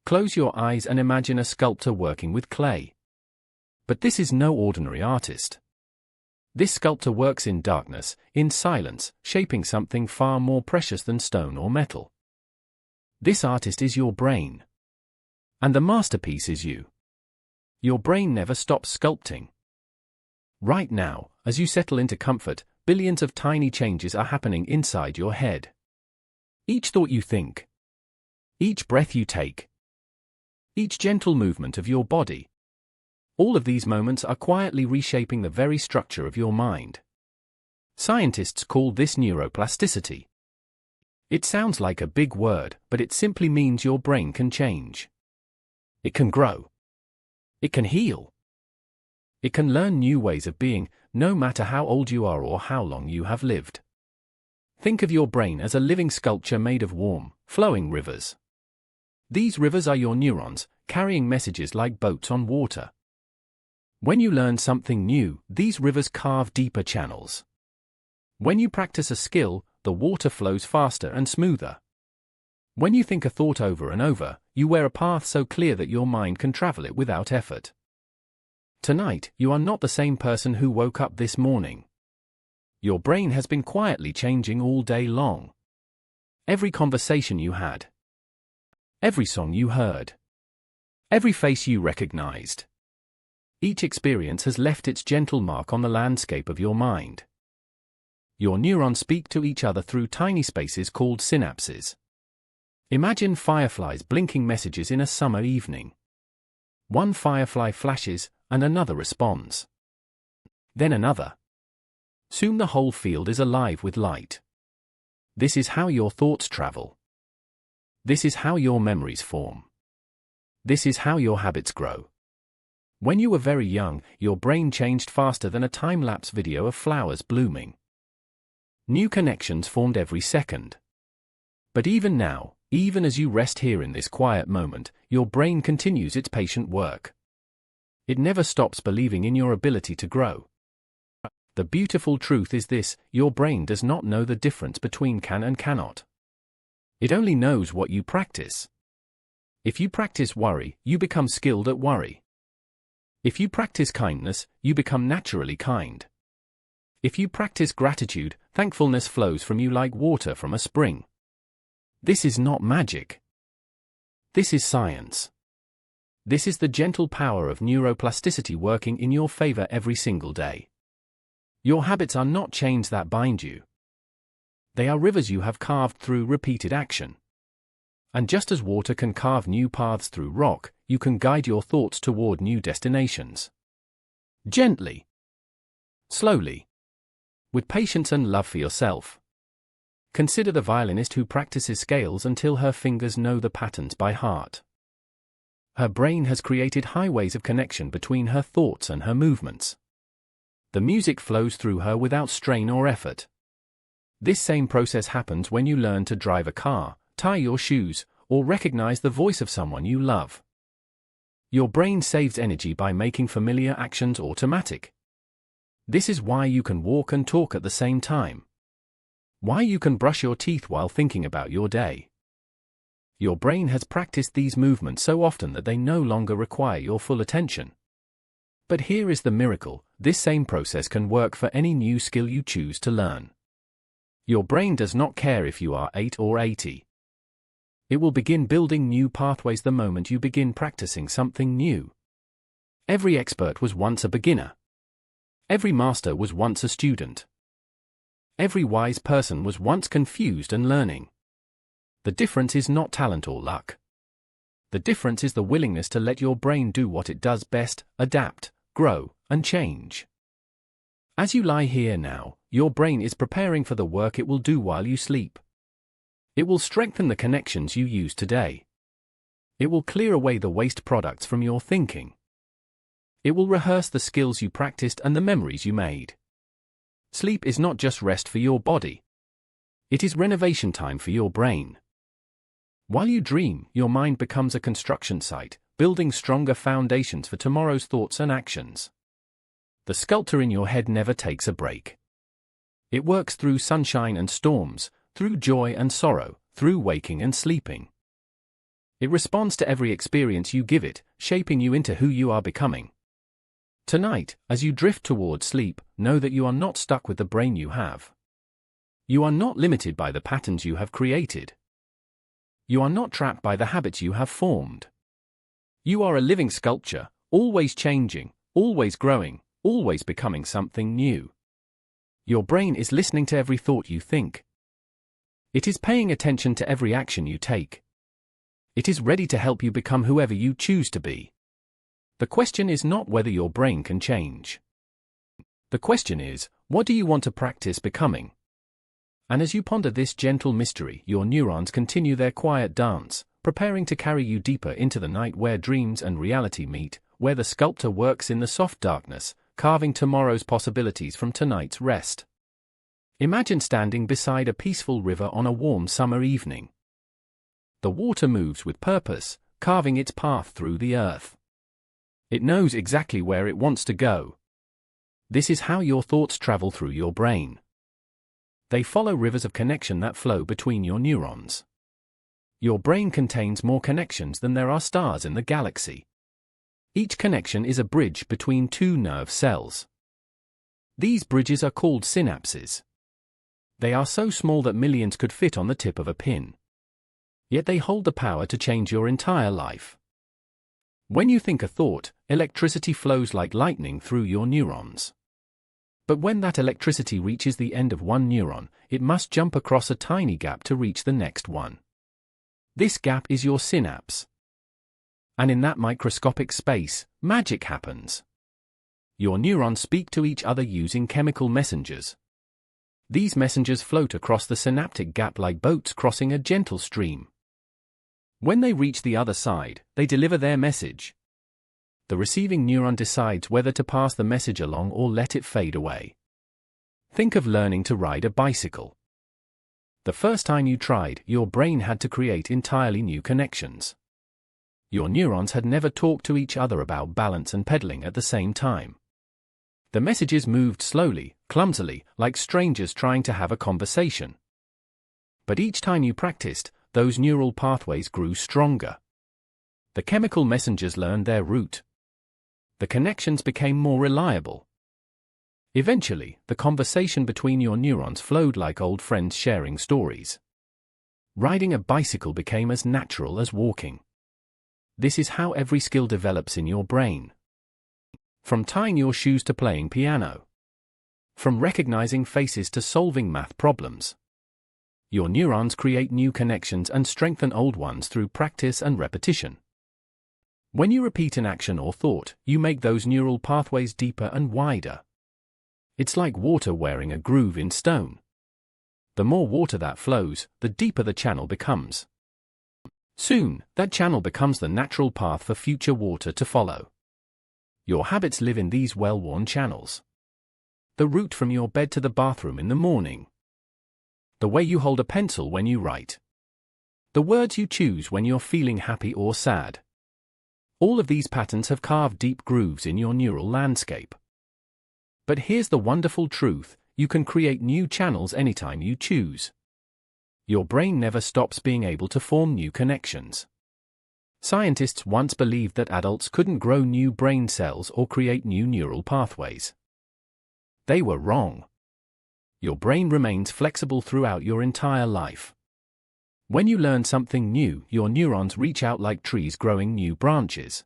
Close your eyes and imagine a sculptor working with clay. But this is no ordinary artist. This sculptor works in darkness, in silence, shaping something far more precious than stone or metal. This artist is your brain. And the masterpiece is you. Your brain never stops sculpting. Right now, as you settle into comfort, billions of tiny changes are happening inside your head. Each thought you think, each breath you take, each gentle movement of your body. All of these moments are quietly reshaping the very structure of your mind. Scientists call this neuroplasticity. It sounds like a big word, but it simply means your brain can change. It can grow. It can heal. It can learn new ways of being, no matter how old you are or how long you have lived. Think of your brain as a living sculpture made of warm, flowing rivers. These rivers are your neurons, carrying messages like boats on water. When you learn something new, these rivers carve deeper channels. When you practice a skill, the water flows faster and smoother. When you think a thought over and over, you wear a path so clear that your mind can travel it without effort. Tonight, you are not the same person who woke up this morning. Your brain has been quietly changing all day long. Every conversation you had, every song you heard, every face you recognized. Each experience has left its gentle mark on the landscape of your mind. Your neurons speak to each other through tiny spaces called synapses. Imagine fireflies blinking messages in a summer evening. One firefly flashes, and another responds. Then another. Soon the whole field is alive with light. This is how your thoughts travel. This is how your memories form. This is how your habits grow. When you were very young, your brain changed faster than a time-lapse video of flowers blooming. New connections formed every second. But even now, even as you rest here in this quiet moment, your brain continues its patient work. It never stops believing in your ability to grow. The beautiful truth is this: your brain does not know the difference between can and cannot. It only knows what you practice. If you practice worry, you become skilled at worry. If you practice kindness, you become naturally kind. If you practice gratitude, thankfulness flows from you like water from a spring. This is not magic. This is science. This is the gentle power of neuroplasticity working in your favor every single day. Your habits are not chains that bind you. They are rivers you have carved through repeated action. And just as water can carve new paths through rock, you can guide your thoughts toward new destinations. Gently. Slowly. With patience and love for yourself. Consider the violinist who practices scales until her fingers know the patterns by heart. Her brain has created highways of connection between her thoughts and her movements. The music flows through her without strain or effort. This same process happens when you learn to drive a car, tie your shoes, or recognize the voice of someone you love. Your brain saves energy by making familiar actions automatic. This is why you can walk and talk at the same time. Why you can brush your teeth while thinking about your day. Your brain has practiced these movements so often that they no longer require your full attention. But here is the miracle: this same process can work for any new skill you choose to learn. Your brain does not care if you are 8 or 80. It will begin building new pathways the moment you begin practicing something new. Every expert was once a beginner. Every master was once a student. Every wise person was once confused and learning. The difference is not talent or luck. The difference is the willingness to let your brain do what it does best: adapt, grow, and change. As you lie here now, your brain is preparing for the work it will do while you sleep. It will strengthen the connections you use today. It will clear away the waste products from your thinking. It will rehearse the skills you practiced and the memories you made. Sleep is not just rest for your body. It is renovation time for your brain. While you dream, your mind becomes a construction site, building stronger foundations for tomorrow's thoughts and actions. The sculptor in your head never takes a break. It works through sunshine and storms, through joy and sorrow, through waking and sleeping. It responds to every experience you give it, shaping you into who you are becoming. Tonight, as you drift towards sleep, know that you are not stuck with the brain you have. You are not limited by the patterns you have created. You are not trapped by the habits you have formed. You are a living sculpture, always changing, always growing, always becoming something new. Your brain is listening to every thought you think. It is paying attention to every action you take. It is ready to help you become whoever you choose to be. The question is not whether your brain can change. The question is, what do you want to practice becoming? And as you ponder this gentle mystery, your neurons continue their quiet dance, preparing to carry you deeper into the night where dreams and reality meet, where the sculptor works in the soft darkness, carving tomorrow's possibilities from tonight's rest. Imagine standing beside a peaceful river on a warm summer evening. The water moves with purpose, carving its path through the earth. It knows exactly where it wants to go. This is how your thoughts travel through your brain. They follow rivers of connection that flow between your neurons. Your brain contains more connections than there are stars in the galaxy. Each connection is a bridge between two nerve cells. These bridges are called synapses. They are so small that millions could fit on the tip of a pin. Yet they hold the power to change your entire life. When you think a thought, electricity flows like lightning through your neurons. But when that electricity reaches the end of one neuron, it must jump across a tiny gap to reach the next one. This gap is your synapse. And in that microscopic space, magic happens. Your neurons speak to each other using chemical messengers. These messengers float across the synaptic gap like boats crossing a gentle stream. When they reach the other side, they deliver their message. The receiving neuron decides whether to pass the message along or let it fade away. Think of learning to ride a bicycle. The first time you tried, your brain had to create entirely new connections. Your neurons had never talked to each other about balance and pedaling at the same time. The messages moved slowly, clumsily, like strangers trying to have a conversation. But each time you practiced, those neural pathways grew stronger. The chemical messengers learned their route. The connections became more reliable. Eventually, the conversation between your neurons flowed like old friends sharing stories. Riding a bicycle became as natural as walking. This is how every skill develops in your brain. From tying your shoes to playing piano. From recognizing faces to solving math problems. Your neurons create new connections and strengthen old ones through practice and repetition. When you repeat an action or thought, you make those neural pathways deeper and wider. It's like water wearing a groove in stone. The more water that flows, the deeper the channel becomes. Soon, that channel becomes the natural path for future water to follow. Your habits live in these well-worn channels. The route from your bed to the bathroom in the morning. The way you hold a pencil when you write. The words you choose when you're feeling happy or sad. All of these patterns have carved deep grooves in your neural landscape. But here's the wonderful truth, you can create new channels anytime you choose. Your brain never stops being able to form new connections. Scientists once believed that adults couldn't grow new brain cells or create new neural pathways. They were wrong. Your brain remains flexible throughout your entire life. When you learn something new, your neurons reach out like trees growing new branches.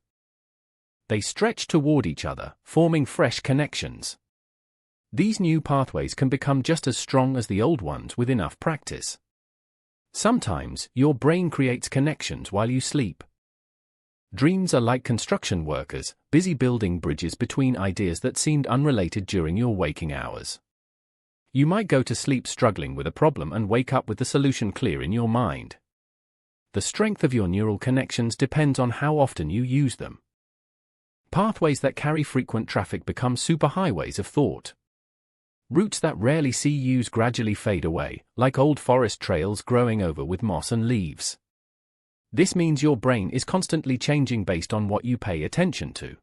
They stretch toward each other, forming fresh connections. These new pathways can become just as strong as the old ones with enough practice. Sometimes, your brain creates connections while you sleep. Dreams are like construction workers, busy building bridges between ideas that seemed unrelated during your waking hours. You might go to sleep struggling with a problem and wake up with the solution clear in your mind. The strength of your neural connections depends on how often you use them. Pathways that carry frequent traffic become superhighways of thought. Routes that rarely see use gradually fade away, like old forest trails growing over with moss and leaves. This means your brain is constantly changing based on what you pay attention to.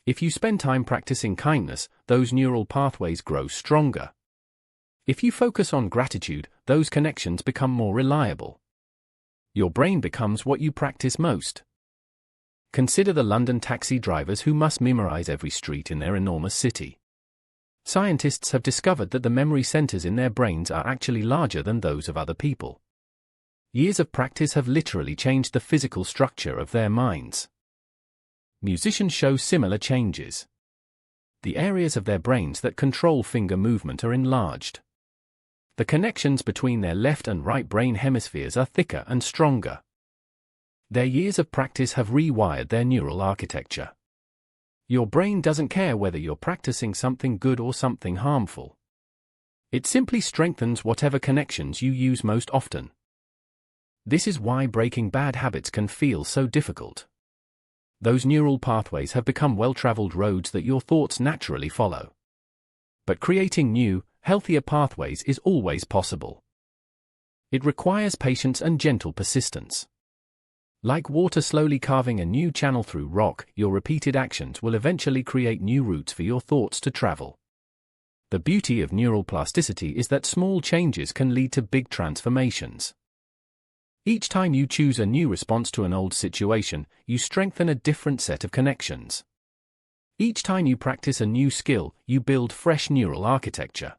If you spend time practicing kindness, those neural pathways grow stronger. If you focus on gratitude, those connections become more reliable. Your brain becomes what you practice most. Consider the London taxi drivers who must memorize every street in their enormous city. Scientists have discovered that the memory centers in their brains are actually larger than those of other people. Years of practice have literally changed the physical structure of their minds. Musicians show similar changes. The areas of their brains that control finger movement are enlarged. The connections between their left and right brain hemispheres are thicker and stronger. Their years of practice have rewired their neural architecture. Your brain doesn't care whether you're practicing something good or something harmful. It simply strengthens whatever connections you use most often. This is why breaking bad habits can feel so difficult. Those neural pathways have become well-traveled roads that your thoughts naturally follow. But creating new, healthier pathways is always possible. It requires patience and gentle persistence. Like water slowly carving a new channel through rock, your repeated actions will eventually create new routes for your thoughts to travel. The beauty of neuroplasticity is that small changes can lead to big transformations. Each time you choose a new response to an old situation, you strengthen a different set of connections. Each time you practice a new skill, you build fresh neural architecture.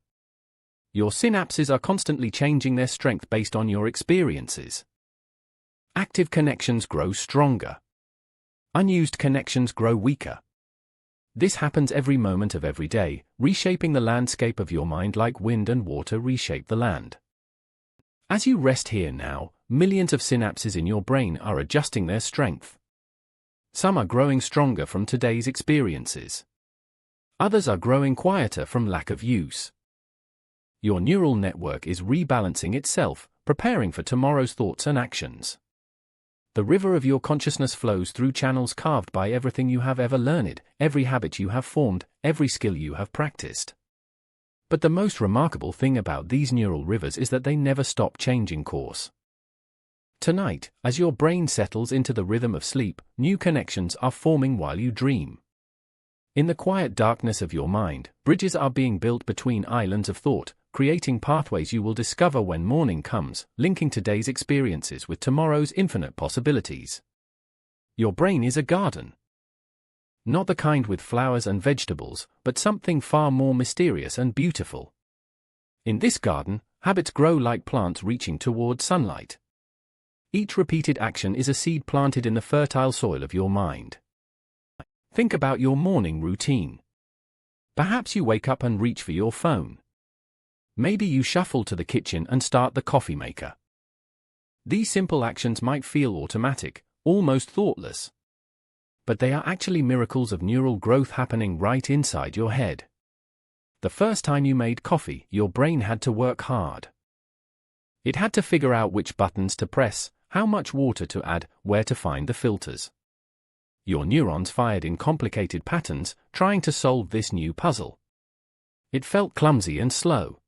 Your synapses are constantly changing their strength based on your experiences. Active connections grow stronger. Unused connections grow weaker. This happens every moment of every day, reshaping the landscape of your mind like wind and water reshape the land. As you rest here now, millions of synapses in your brain are adjusting their strength. Some are growing stronger from today's experiences. Others are growing quieter from lack of use. Your neural network is rebalancing itself, preparing for tomorrow's thoughts and actions. The river of your consciousness flows through channels carved by everything you have ever learned, every habit you have formed, every skill you have practiced. But the most remarkable thing about these neural rivers is that they never stop changing course. Tonight, as your brain settles into the rhythm of sleep, new connections are forming while you dream. In the quiet darkness of your mind, bridges are being built between islands of thought, creating pathways you will discover when morning comes, linking today's experiences with tomorrow's infinite possibilities. Your brain is a garden. Not the kind with flowers and vegetables, but something far more mysterious and beautiful. In this garden, habits grow like plants reaching toward sunlight. Each repeated action is a seed planted in the fertile soil of your mind. Think about your morning routine. Perhaps you wake up and reach for your phone. Maybe you shuffle to the kitchen and start the coffee maker. These simple actions might feel automatic, almost thoughtless. But they are actually miracles of neural growth happening right inside your head. The first time you made coffee, your brain had to work hard. It had to figure out which buttons to press, how much water to add, where to find the filters. Your neurons fired in complicated patterns, trying to solve this new puzzle. It felt clumsy and slow.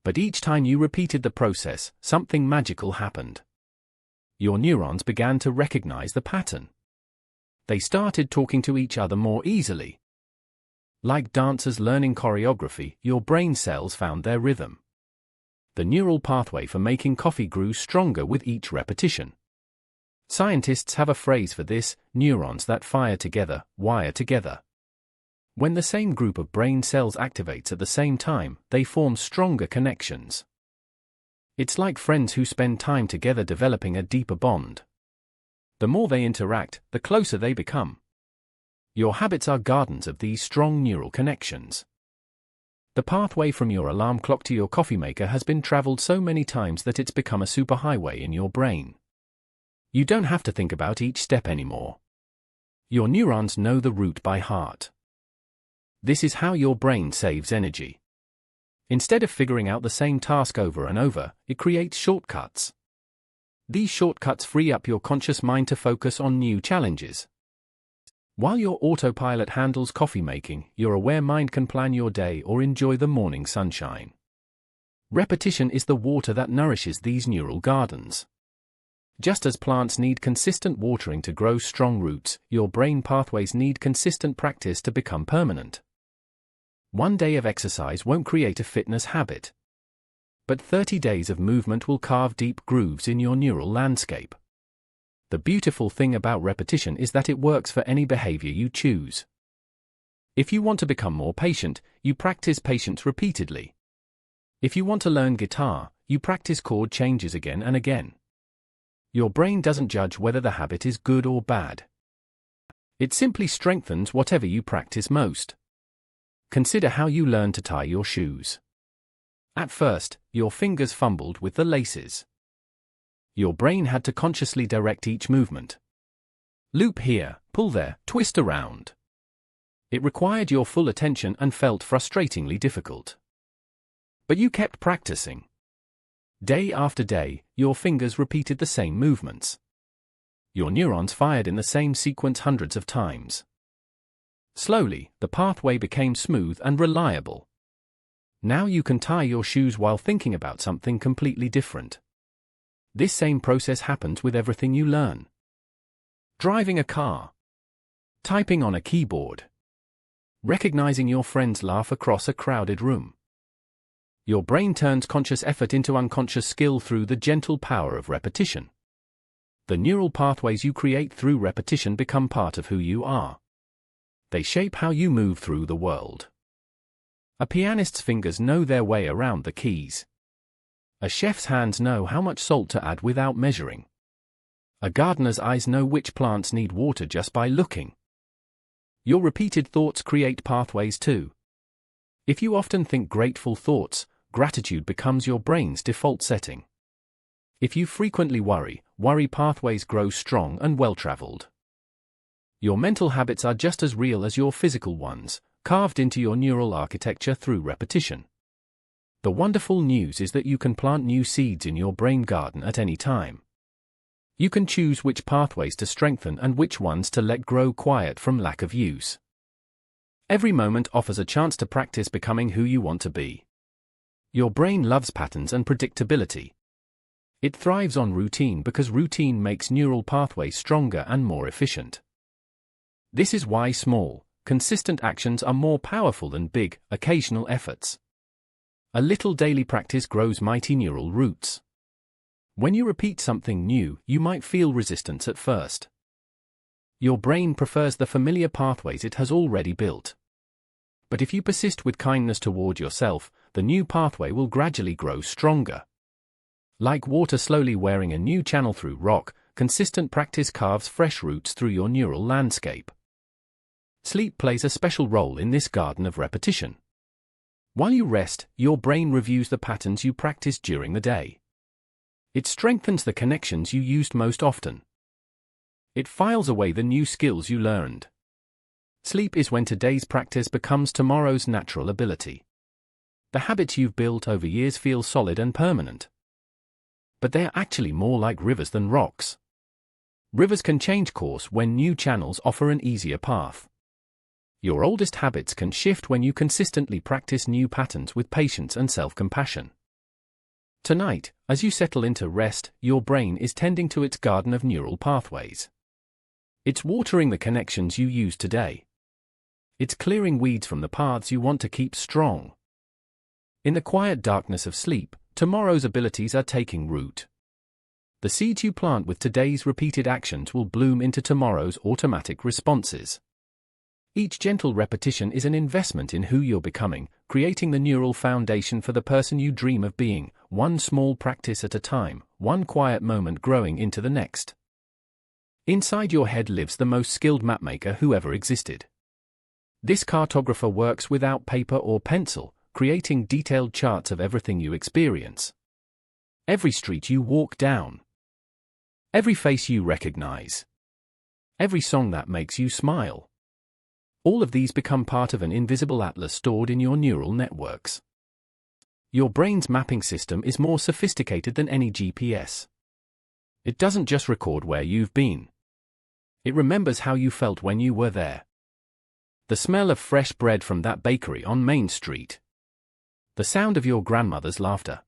But each time you repeated the process, something magical happened. Your neurons began to recognize the pattern. They started talking to each other more easily. Like dancers learning choreography, your brain cells found their rhythm. The neural pathway for making coffee grew stronger with each repetition. Scientists have a phrase for this: neurons that fire together, wire together. When the same group of brain cells activates at the same time, they form stronger connections. It's like friends who spend time together developing a deeper bond. The more they interact, the closer they become. Your habits are gardens of these strong neural connections. The pathway from your alarm clock to your coffee maker has been traveled so many times that it's become a superhighway in your brain. You don't have to think about each step anymore. Your neurons know the route by heart. This is how your brain saves energy. Instead of figuring out the same task over and over, it creates shortcuts. These shortcuts free up your conscious mind to focus on new challenges. While your autopilot handles coffee making, your aware mind can plan your day or enjoy the morning sunshine. Repetition is the water that nourishes these neural gardens. Just as plants need consistent watering to grow strong roots, your brain pathways need consistent practice to become permanent. One day of exercise won't create a fitness habit. But 30 days of movement will carve deep grooves in your neural landscape. The beautiful thing about repetition is that it works for any behavior you choose. If you want to become more patient, you practice patience repeatedly. If you want to learn guitar, you practice chord changes again and again. Your brain doesn't judge whether the habit is good or bad. It simply strengthens whatever you practice most. Consider how you learn to tie your shoes. At first, your fingers fumbled with the laces. Your brain had to consciously direct each movement. Loop here, pull there, twist around. It required your full attention and felt frustratingly difficult. But you kept practicing. Day after day, your fingers repeated the same movements. Your neurons fired in the same sequence hundreds of times. Slowly, the pathway became smooth and reliable. Now you can tie your shoes while thinking about something completely different. This same process happens with everything you learn. Driving a car. Typing on a keyboard. Recognizing your friend's laugh across a crowded room. Your brain turns conscious effort into unconscious skill through the gentle power of repetition. The neural pathways you create through repetition become part of who you are. They shape how you move through the world. A pianist's fingers know their way around the keys. A chef's hands know how much salt to add without measuring. A gardener's eyes know which plants need water just by looking. Your repeated thoughts create pathways too. If you often think grateful thoughts, gratitude becomes your brain's default setting. If you frequently worry pathways grow strong and well-traveled. Your mental habits are just as real as your physical ones, carved into your neural architecture through repetition. The wonderful news is that you can plant new seeds in your brain garden at any time. You can choose which pathways to strengthen and which ones to let grow quiet from lack of use. Every moment offers a chance to practice becoming who you want to be. Your brain loves patterns and predictability. It thrives on routine because routine makes neural pathways stronger and more efficient. This is why small, consistent actions are more powerful than big, occasional efforts. A little daily practice grows mighty neural roots. When you repeat something new, you might feel resistance at first. Your brain prefers the familiar pathways it has already built. But if you persist with kindness toward yourself, the new pathway will gradually grow stronger. Like water slowly wearing a new channel through rock, consistent practice carves fresh roots through your neural landscape. Sleep plays a special role in this garden of repetition. While you rest, your brain reviews the patterns you practiced during the day. It strengthens the connections you used most often. It files away the new skills you learned. Sleep is when today's practice becomes tomorrow's natural ability. The habits you've built over years feel solid and permanent. But they are actually more like rivers than rocks. Rivers can change course when new channels offer an easier path. Your oldest habits can shift when you consistently practice new patterns with patience and self-compassion. Tonight, as you settle into rest, your brain is tending to its garden of neural pathways. It's watering the connections you use today. It's clearing weeds from the paths you want to keep strong. In the quiet darkness of sleep, tomorrow's abilities are taking root. The seeds you plant with today's repeated actions will bloom into tomorrow's automatic responses. Each gentle repetition is an investment in who you're becoming, creating the neural foundation for the person you dream of being, one small practice at a time, one quiet moment growing into the next. Inside your head lives the most skilled mapmaker who ever existed. This cartographer works without paper or pencil, creating detailed charts of everything you experience. Every street you walk down. Every face you recognize. Every song that makes you smile. All of these become part of an invisible atlas stored in your neural networks. Your brain's mapping system is more sophisticated than any GPS. It doesn't just record where you've been. It remembers how you felt when you were there. The smell of fresh bread from that bakery on Main Street. The sound of your grandmother's laughter.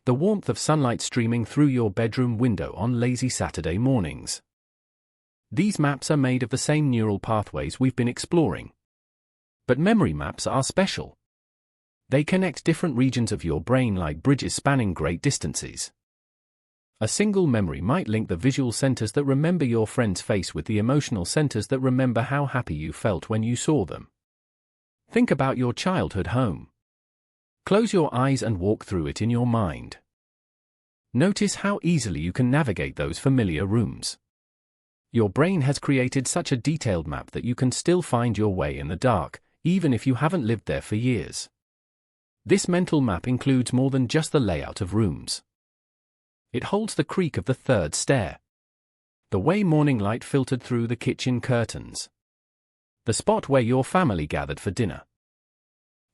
The warmth of sunlight streaming through your bedroom window on lazy Saturday mornings. These maps are made of the same neural pathways we've been exploring. But memory maps are special. They connect different regions of your brain like bridges spanning great distances. A single memory might link the visual centers that remember your friend's face with the emotional centers that remember how happy you felt when you saw them. Think about your childhood home. Close your eyes and walk through it in your mind. Notice how easily you can navigate those familiar rooms. Your brain has created such a detailed map that you can still find your way in the dark, even if you haven't lived there for years. This mental map includes more than just the layout of rooms. It holds the creak of the third stair, the way morning light filtered through the kitchen curtains, the spot where your family gathered for dinner.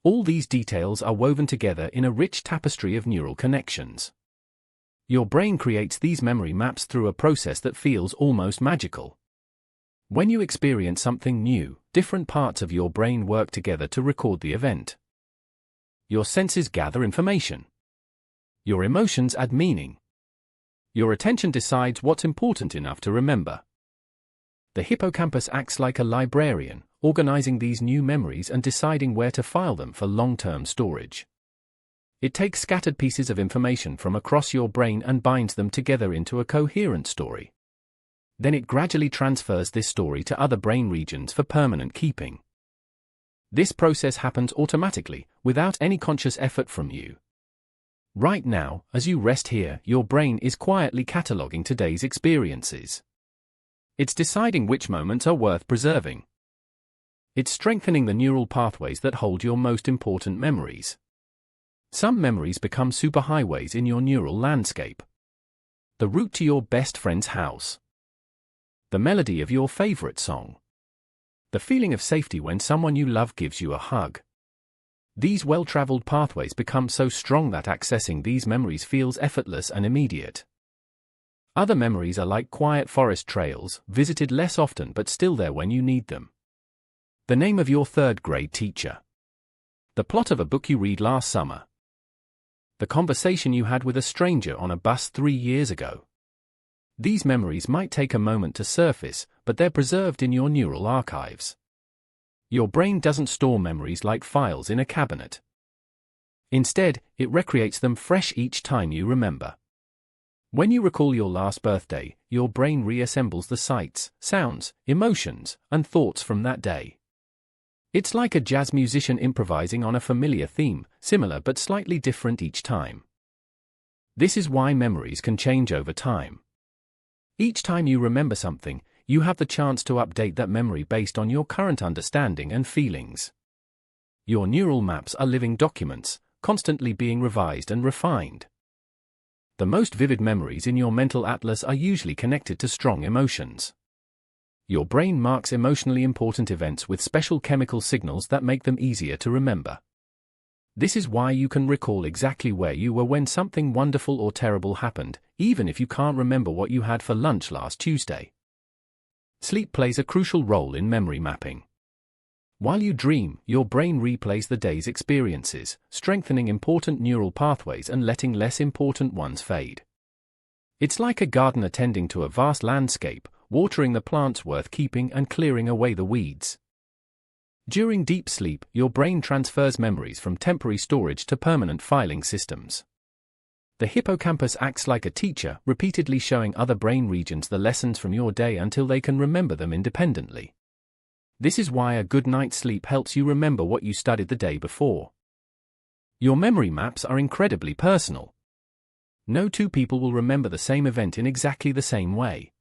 All these details are woven together in a rich tapestry of neural connections. Your brain creates these memory maps through a process that feels almost magical. When you experience something new, different parts of your brain work together to record the event. Your senses gather information. Your emotions add meaning. Your attention decides what's important enough to remember. The hippocampus acts like a librarian, organizing these new memories and deciding where to file them for long-term storage. It takes scattered pieces of information from across your brain and binds them together into a coherent story. Then it gradually transfers this story to other brain regions for permanent keeping. This process happens automatically, without any conscious effort from you. Right now, as you rest here, your brain is quietly cataloging today's experiences. It's deciding which moments are worth preserving. It's strengthening the neural pathways that hold your most important memories. Some memories become superhighways in your neural landscape. The route to your best friend's house. The melody of your favorite song. The feeling of safety when someone you love gives you a hug. These well-traveled pathways become so strong that accessing these memories feels effortless and immediate. Other memories are like quiet forest trails, visited less often but still there when you need them. The name of your third-grade teacher. The plot of a book you read last summer. The conversation you had with a stranger on a bus 3 years ago. These memories might take a moment to surface, but they're preserved in your neural archives. Your brain doesn't store memories like files in a cabinet. Instead, it recreates them fresh each time you remember. When you recall your last birthday, your brain reassembles the sights, sounds, emotions, and thoughts from that day. It's like a jazz musician improvising on a familiar theme, similar but slightly different each time. This is why memories can change over time. Each time you remember something, you have the chance to update that memory based on your current understanding and feelings. Your neural maps are living documents, constantly being revised and refined. The most vivid memories in your mental atlas are usually connected to strong emotions. Your brain marks emotionally important events with special chemical signals that make them easier to remember. This is why you can recall exactly where you were when something wonderful or terrible happened, even if you can't remember what you had for lunch last Tuesday. Sleep plays a crucial role in memory mapping. While you dream, your brain replays the day's experiences, strengthening important neural pathways and letting less important ones fade. It's like a gardener tending to a vast landscape, watering the plants worth keeping and clearing away the weeds. During deep sleep, your brain transfers memories from temporary storage to permanent filing systems. The hippocampus acts like a teacher, repeatedly showing other brain regions the lessons from your day until they can remember them independently. This is why a good night's sleep helps you remember what you studied the day before. Your memory maps are incredibly personal. No two people will remember the same event in exactly the same way.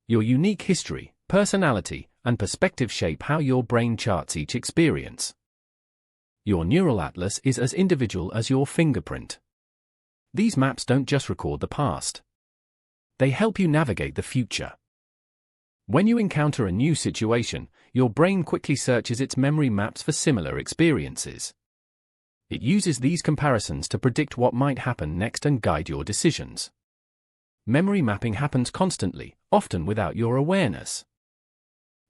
Your unique history, personality, and perspective shape how your brain charts each experience. Your neural atlas is as individual as your fingerprint. These maps don't just record the past. They help you navigate the future. When you encounter a new situation, your brain quickly searches its memory maps for similar experiences. It uses these comparisons to predict what might happen next and guide your decisions. Memory mapping happens constantly, often without your awareness.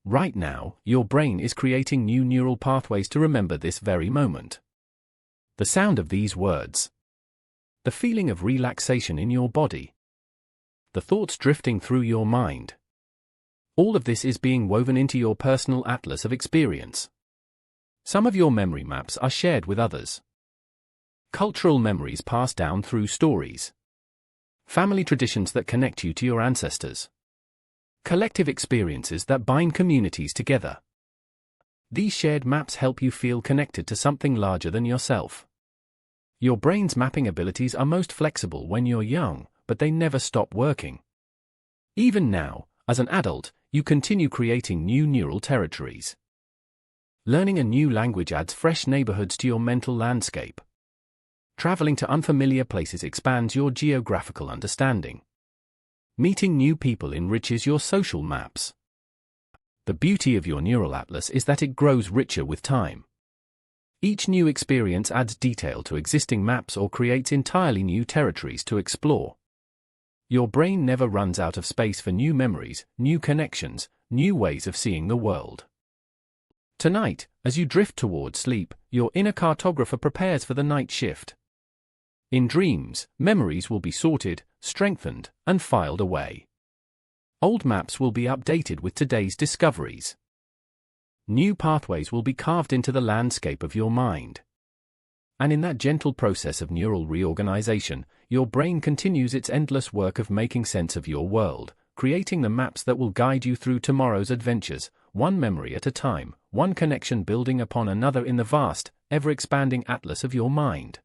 Right now, your brain is creating new neural pathways to remember this very moment. The sound of these words. The feeling of relaxation in your body. The thoughts drifting through your mind. All of this is being woven into your personal atlas of experience. Some of your memory maps are shared with others. Cultural memories passed down through stories. Family traditions that connect you to your ancestors. Collective experiences that bind communities together. These shared maps help you feel connected to something larger than yourself. Your brain's mapping abilities are most flexible when you're young, but they never stop working. Even now, as an adult, you continue creating new neural territories. Learning a new language adds fresh neighborhoods to your mental landscape. Traveling to unfamiliar places expands your geographical understanding. Meeting new people enriches your social maps. The beauty of your neural atlas is that it grows richer with time. Each new experience adds detail to existing maps or creates entirely new territories to explore. Your brain never runs out of space for new memories, new connections, new ways of seeing the world. Tonight, as you drift towards sleep, your inner cartographer prepares for the night shift. In dreams, memories will be sorted, strengthened, and filed away. Old maps will be updated with today's discoveries. New pathways will be carved into the landscape of your mind. And in that gentle process of neural reorganization, your brain continues its endless work of making sense of your world, creating the maps that will guide you through tomorrow's adventures, one memory at a time, one connection building upon another in the vast, ever-expanding atlas of your mind.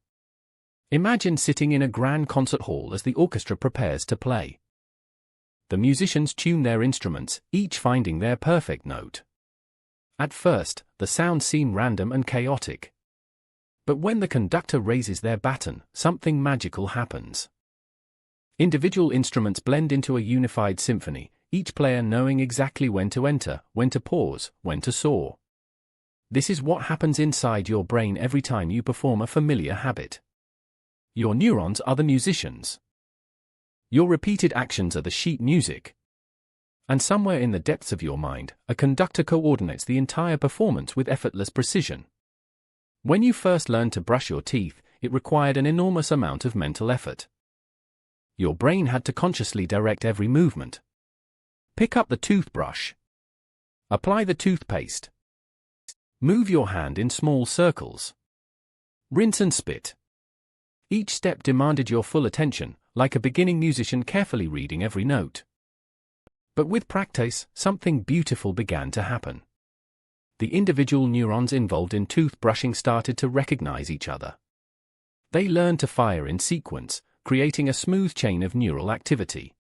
Imagine sitting in a grand concert hall as the orchestra prepares to play. The musicians tune their instruments, each finding their perfect note. At first, the sounds seem random and chaotic. But when the conductor raises their baton, something magical happens. Individual instruments blend into a unified symphony, each player knowing exactly when to enter, when to pause, when to soar. This is what happens inside your brain every time you perform a familiar habit. Your neurons are the musicians. Your repeated actions are the sheet music. And somewhere in the depths of your mind, a conductor coordinates the entire performance with effortless precision. When you first learned to brush your teeth, it required an enormous amount of mental effort. Your brain had to consciously direct every movement. Pick up the toothbrush. Apply the toothpaste. Move your hand in small circles. Rinse and spit. Each step demanded your full attention, like a beginning musician carefully reading every note. But with practice, something beautiful began to happen. The individual neurons involved in toothbrushing started to recognize each other. They learned to fire in sequence, creating a smooth chain of neural activity.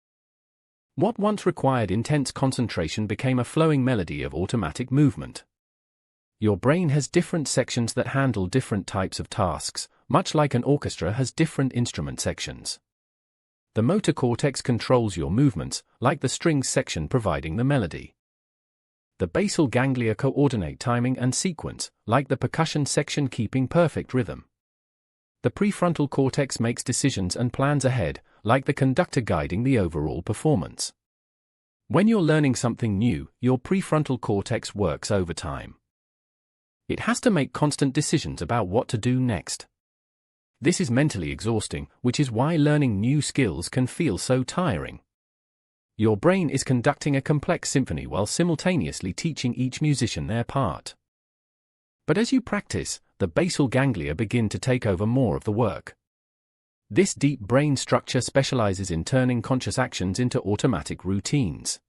What once required intense concentration became a flowing melody of automatic movement. Your brain has different sections that handle different types of tasks, much like an orchestra has different instrument sections. The motor cortex controls your movements, like the strings section providing the melody. The basal ganglia coordinate timing and sequence, like the percussion section keeping perfect rhythm. The prefrontal cortex makes decisions and plans ahead, like the conductor guiding the overall performance. When you're learning something new, your prefrontal cortex works overtime. It has to make constant decisions about what to do next. This is mentally exhausting, which is why learning new skills can feel so tiring. Your brain is conducting a complex symphony while simultaneously teaching each musician their part. But as you practice, the basal ganglia begin to take over more of the work. This deep brain structure specializes in turning conscious actions into automatic routines.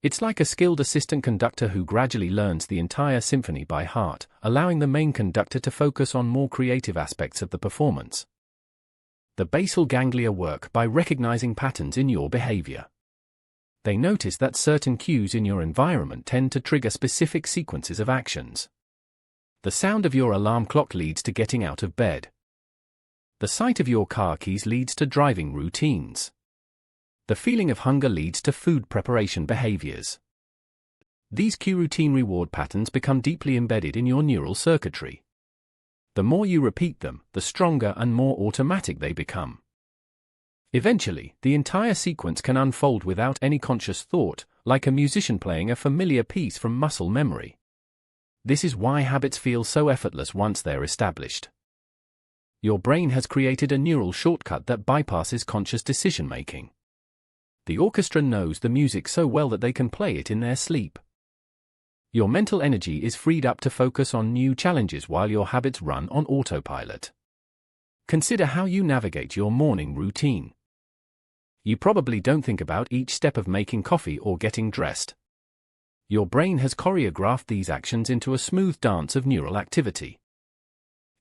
It's like a skilled assistant conductor who gradually learns the entire symphony by heart, allowing the main conductor to focus on more creative aspects of the performance. The basal ganglia work by recognizing patterns in your behavior. They notice that certain cues in your environment tend to trigger specific sequences of actions. The sound of your alarm clock leads to getting out of bed. The sight of your car keys leads to driving routines. The feeling of hunger leads to food preparation behaviors. These cue routine reward patterns become deeply embedded in your neural circuitry. The more you repeat them, the stronger and more automatic they become. Eventually, the entire sequence can unfold without any conscious thought, like a musician playing a familiar piece from muscle memory. This is why habits feel so effortless once they're established. Your brain has created a neural shortcut that bypasses conscious decision-making. The orchestra knows the music so well that they can play it in their sleep. Your mental energy is freed up to focus on new challenges while your habits run on autopilot. Consider how you navigate your morning routine. You probably don't think about each step of making coffee or getting dressed. Your brain has choreographed these actions into a smooth dance of neural activity.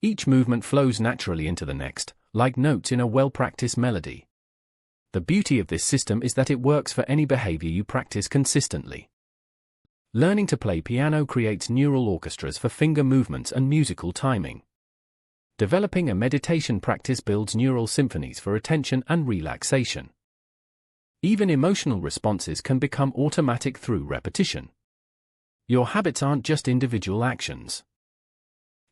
Each movement flows naturally into the next, like notes in a well-practiced melody. The beauty of this system is that it works for any behavior you practice consistently. Learning to play piano creates neural orchestras for finger movements and musical timing. Developing a meditation practice builds neural symphonies for attention and relaxation. Even emotional responses can become automatic through repetition. Your habits aren't just individual actions.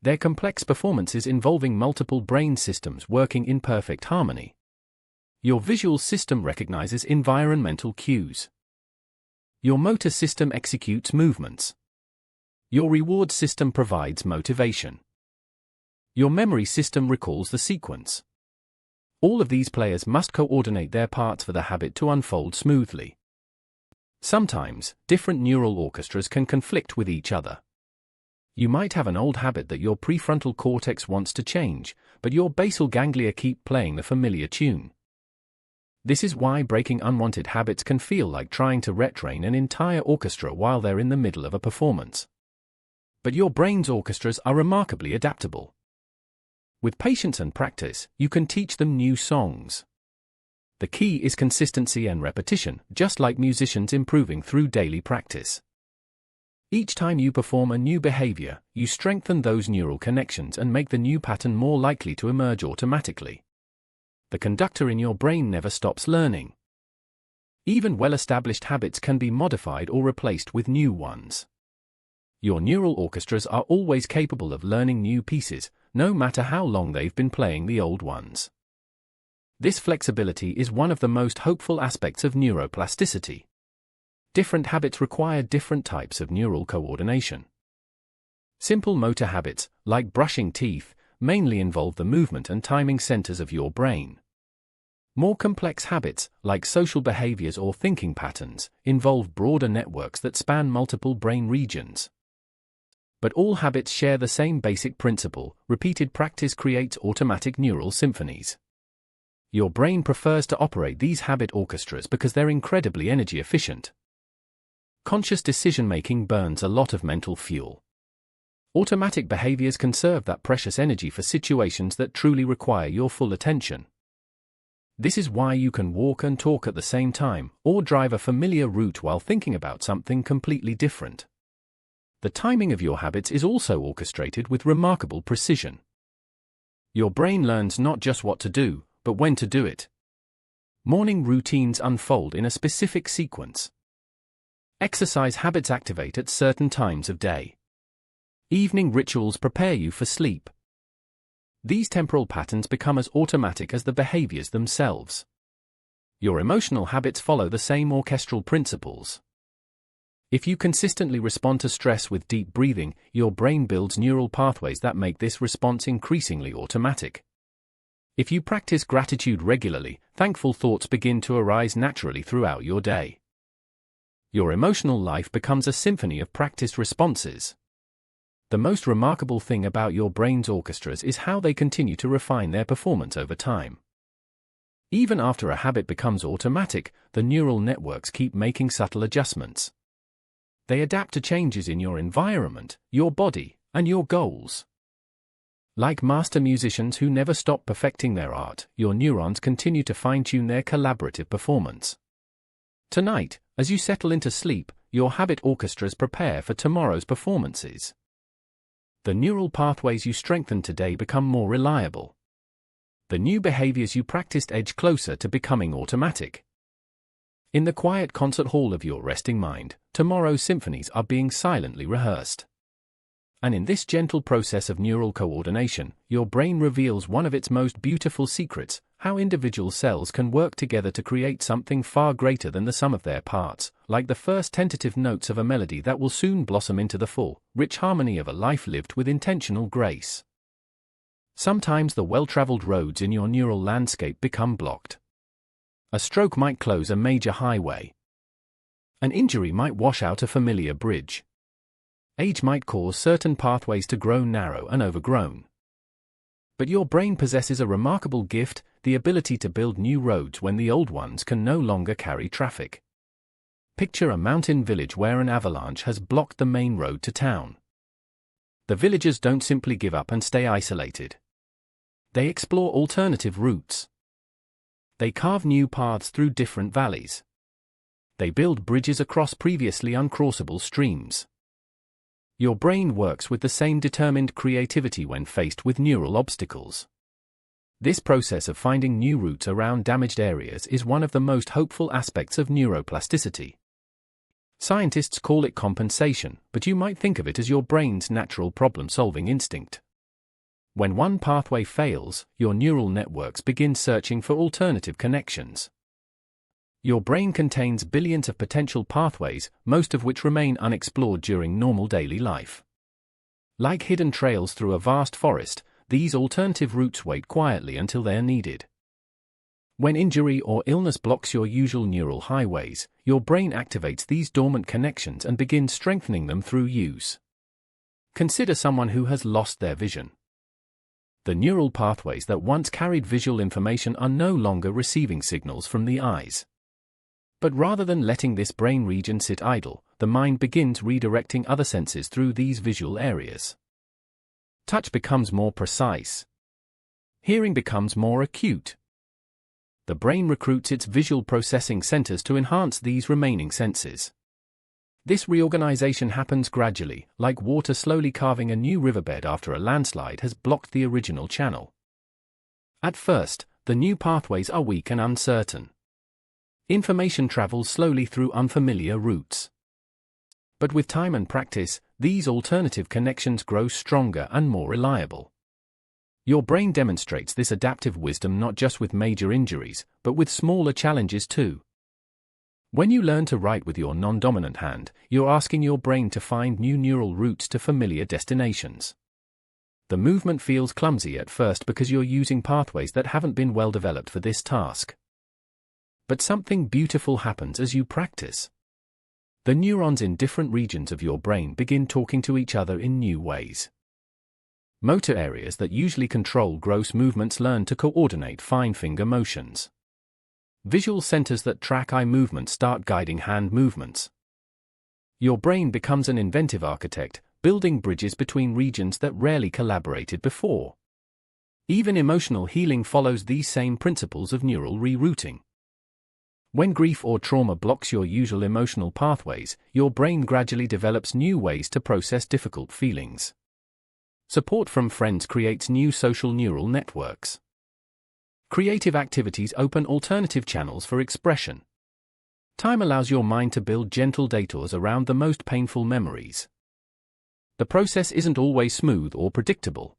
They're complex performances involving multiple brain systems working in perfect harmony. Your visual system recognizes environmental cues. Your motor system executes movements. Your reward system provides motivation. Your memory system recalls the sequence. All of these players must coordinate their parts for the habit to unfold smoothly. Sometimes, different neural orchestras can conflict with each other. You might have an old habit that your prefrontal cortex wants to change, but your basal ganglia keep playing the familiar tune. This is why breaking unwanted habits can feel like trying to retrain an entire orchestra while they're in the middle of a performance. But your brain's orchestras are remarkably adaptable. With patience and practice, you can teach them new songs. The key is consistency and repetition, just like musicians improving through daily practice. Each time you perform a new behavior, you strengthen those neural connections and make the new pattern more likely to emerge automatically. The conductor in your brain never stops learning. Even well-established habits can be modified or replaced with new ones. Your neural orchestras are always capable of learning new pieces, no matter how long they've been playing the old ones. This flexibility is one of the most hopeful aspects of neuroplasticity. Different habits require different types of neural coordination. Simple motor habits, like brushing teeth, mainly involve the movement and timing centers of your brain. More complex habits, like social behaviors or thinking patterns, involve broader networks that span multiple brain regions. But all habits share the same basic principle: repeated practice creates automatic neural symphonies. Your brain prefers to operate these habit orchestras because they're incredibly energy efficient. Conscious decision-making burns a lot of mental fuel. Automatic behaviors conserve that precious energy for situations that truly require your full attention. This is why you can walk and talk at the same time, or drive a familiar route while thinking about something completely different. The timing of your habits is also orchestrated with remarkable precision. Your brain learns not just what to do, but when to do it. Morning routines unfold in a specific sequence. Exercise habits activate at certain times of day. Evening rituals prepare you for sleep. These temporal patterns become as automatic as the behaviors themselves. Your emotional habits follow the same orchestral principles. If you consistently respond to stress with deep breathing, your brain builds neural pathways that make this response increasingly automatic. If you practice gratitude regularly, thankful thoughts begin to arise naturally throughout your day. Your emotional life becomes a symphony of practiced responses. The most remarkable thing about your brain's orchestras is how they continue to refine their performance over time. Even after a habit becomes automatic, the neural networks keep making subtle adjustments. They adapt to changes in your environment, your body, and your goals. Like master musicians who never stop perfecting their art, your neurons continue to fine-tune their collaborative performance. Tonight, as you settle into sleep, your habit orchestras prepare for tomorrow's performances. The neural pathways you strengthen today become more reliable. The new behaviors you practiced edge closer to becoming automatic. In the quiet concert hall of your resting mind, tomorrow's symphonies are being silently rehearsed. And in this gentle process of neural coordination, your brain reveals one of its most beautiful secrets: how individual cells can work together to create something far greater than the sum of their parts, like the first tentative notes of a melody that will soon blossom into the full, rich harmony of a life lived with intentional grace. Sometimes the well-traveled roads in your neural landscape become blocked. A stroke might close a major highway. An injury might wash out a familiar bridge. Age might cause certain pathways to grow narrow and overgrown. But your brain possesses a remarkable gift, the ability to build new roads when the old ones can no longer carry traffic. Picture a mountain village where an avalanche has blocked the main road to town. The villagers don't simply give up and stay isolated. They explore alternative routes. They carve new paths through different valleys. They build bridges across previously uncrossable streams. Your brain works with the same determined creativity when faced with neural obstacles. This process of finding new routes around damaged areas is one of the most hopeful aspects of neuroplasticity. Scientists call it compensation, but you might think of it as your brain's natural problem-solving instinct. When one pathway fails, your neural networks begin searching for alternative connections. Your brain contains billions of potential pathways, most of which remain unexplored during normal daily life. Like hidden trails through a vast forest, these alternative routes wait quietly until they are needed. When injury or illness blocks your usual neural highways, your brain activates these dormant connections and begins strengthening them through use. Consider someone who has lost their vision. The neural pathways that once carried visual information are no longer receiving signals from the eyes. But rather than letting this brain region sit idle, the mind begins redirecting other senses through these visual areas. Touch becomes more precise. Hearing becomes more acute. The brain recruits its visual processing centers to enhance these remaining senses. This reorganization happens gradually, like water slowly carving a new riverbed after a landslide has blocked the original channel. At first, the new pathways are weak and uncertain. Information travels slowly through unfamiliar routes. But with time and practice, these alternative connections grow stronger and more reliable. Your brain demonstrates this adaptive wisdom not just with major injuries, but with smaller challenges too. When you learn to write with your non-dominant hand, you're asking your brain to find new neural routes to familiar destinations. The movement feels clumsy at first because you're using pathways that haven't been well developed for this task. But something beautiful happens as you practice. The neurons in different regions of your brain begin talking to each other in new ways. Motor areas that usually control gross movements learn to coordinate fine finger motions. Visual centers that track eye movements start guiding hand movements. Your brain becomes an inventive architect, building bridges between regions that rarely collaborated before. Even emotional healing follows these same principles of neural rerouting. When grief or trauma blocks your usual emotional pathways, your brain gradually develops new ways to process difficult feelings. Support from friends creates new social neural networks. Creative activities open alternative channels for expression. Time allows your mind to build gentle detours around the most painful memories. The process isn't always smooth or predictable.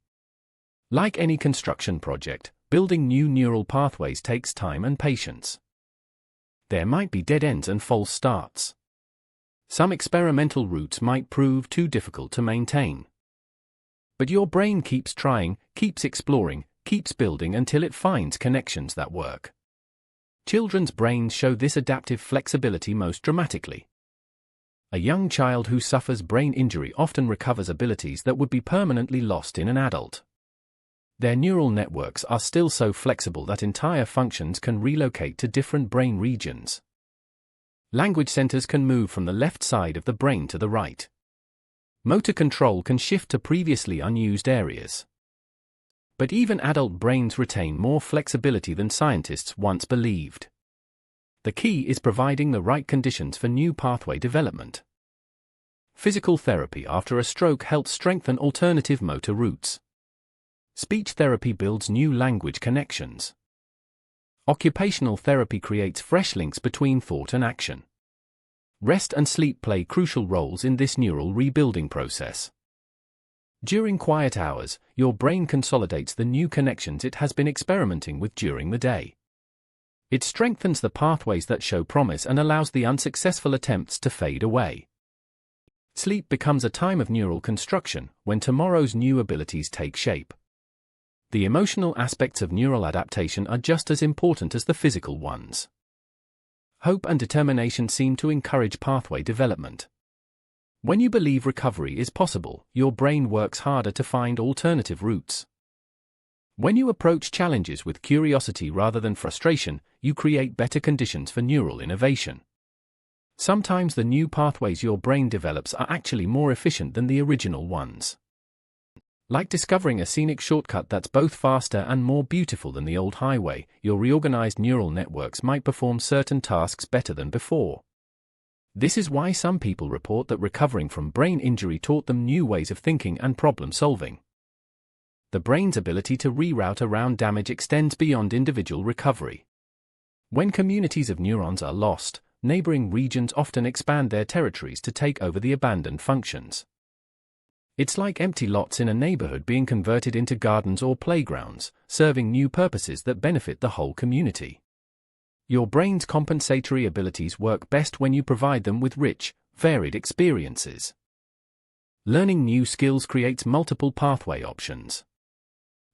Like any construction project, building new neural pathways takes time and patience. There might be dead ends and false starts. Some experimental routes might prove too difficult to maintain. But your brain keeps trying, keeps exploring, keeps building until it finds connections that work. Children's brains show this adaptive flexibility most dramatically. A young child who suffers brain injury often recovers abilities that would be permanently lost in an adult. Their neural networks are still so flexible that entire functions can relocate to different brain regions. Language centers can move from the left side of the brain to the right. Motor control can shift to previously unused areas. But even adult brains retain more flexibility than scientists once believed. The key is providing the right conditions for new pathway development. Physical therapy after a stroke helps strengthen alternative motor routes. Speech therapy builds new language connections. Occupational therapy creates fresh links between thought and action. Rest and sleep play crucial roles in this neural rebuilding process. During quiet hours, your brain consolidates the new connections it has been experimenting with during the day. It strengthens the pathways that show promise and allows the unsuccessful attempts to fade away. Sleep becomes a time of neural construction, when tomorrow's new abilities take shape. The emotional aspects of neural adaptation are just as important as the physical ones. Hope and determination seem to encourage pathway development. When you believe recovery is possible, your brain works harder to find alternative routes. When you approach challenges with curiosity rather than frustration, you create better conditions for neural innovation. Sometimes the new pathways your brain develops are actually more efficient than the original ones. Like discovering a scenic shortcut that's both faster and more beautiful than the old highway, your reorganized neural networks might perform certain tasks better than before. This is why some people report that recovering from brain injury taught them new ways of thinking and problem solving. The brain's ability to reroute around damage extends beyond individual recovery. When communities of neurons are lost, neighboring regions often expand their territories to take over the abandoned functions. It's like empty lots in a neighborhood being converted into gardens or playgrounds, serving new purposes that benefit the whole community. Your brain's compensatory abilities work best when you provide them with rich, varied experiences. Learning new skills creates multiple pathway options.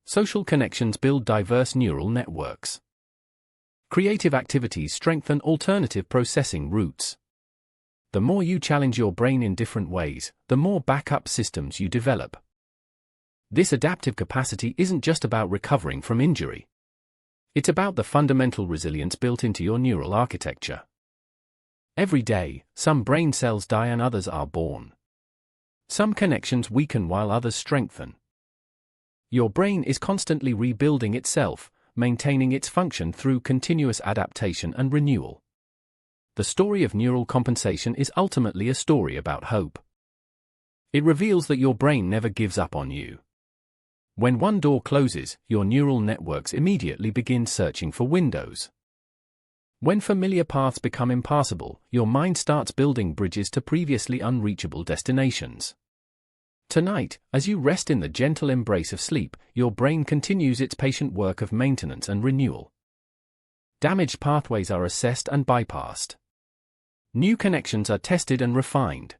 Social connections build diverse neural networks. Creative activities strengthen alternative processing routes. The more you challenge your brain in different ways, the more backup systems you develop. This adaptive capacity isn't just about recovering from injury. It's about the fundamental resilience built into your neural architecture. Every day, some brain cells die and others are born. Some connections weaken while others strengthen. Your brain is constantly rebuilding itself, maintaining its function through continuous adaptation and renewal. The story of neural compensation is ultimately a story about hope. It reveals that your brain never gives up on you. When one door closes, your neural networks immediately begin searching for windows. When familiar paths become impassable, your mind starts building bridges to previously unreachable destinations. Tonight, as you rest in the gentle embrace of sleep, your brain continues its patient work of maintenance and renewal. Damaged pathways are assessed and bypassed. New connections are tested and refined.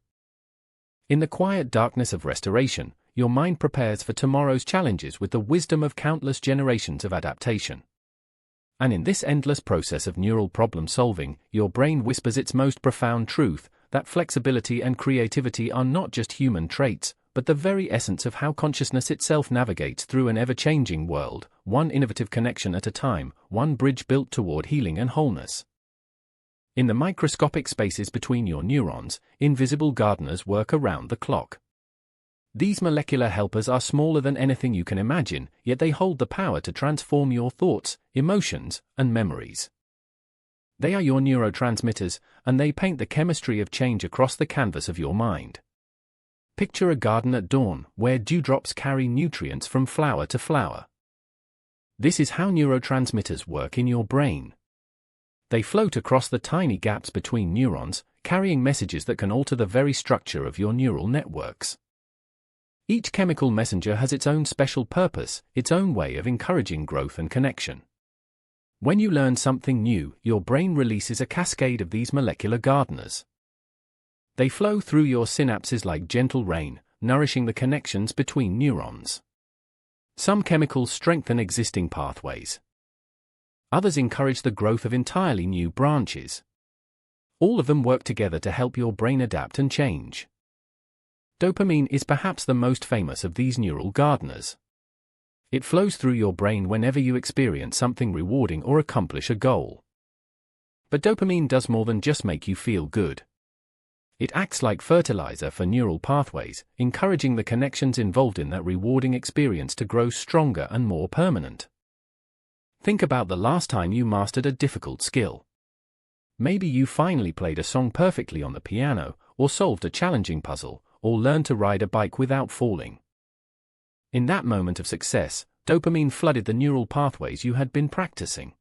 In the quiet darkness of restoration, your mind prepares for tomorrow's challenges with the wisdom of countless generations of adaptation. And in this endless process of neural problem solving, your brain whispers its most profound truth, that flexibility and creativity are not just human traits, but the very essence of how consciousness itself navigates through an ever-changing world, one innovative connection at a time, one bridge built toward healing and wholeness. In the microscopic spaces between your neurons, invisible gardeners work around the clock. These molecular helpers are smaller than anything you can imagine, yet they hold the power to transform your thoughts, emotions, and memories. They are your neurotransmitters, and they paint the chemistry of change across the canvas of your mind. Picture a garden at dawn, where dewdrops carry nutrients from flower to flower. This is how neurotransmitters work in your brain. They float across the tiny gaps between neurons, carrying messages that can alter the very structure of your neural networks. Each chemical messenger has its own special purpose, its own way of encouraging growth and connection. When you learn something new, your brain releases a cascade of these molecular gardeners. They flow through your synapses like gentle rain, nourishing the connections between neurons. Some chemicals strengthen existing pathways. Others encourage the growth of entirely new branches. All of them work together to help your brain adapt and change. Dopamine is perhaps the most famous of these neural gardeners. It flows through your brain whenever you experience something rewarding or accomplish a goal. But dopamine does more than just make you feel good. It acts like fertilizer for neural pathways, encouraging the connections involved in that rewarding experience to grow stronger and more permanent. Think about the last time you mastered a difficult skill. Maybe you finally played a song perfectly on the piano, or solved a challenging puzzle, or learned to ride a bike without falling. In that moment of success, dopamine flooded the neural pathways you had been practicing.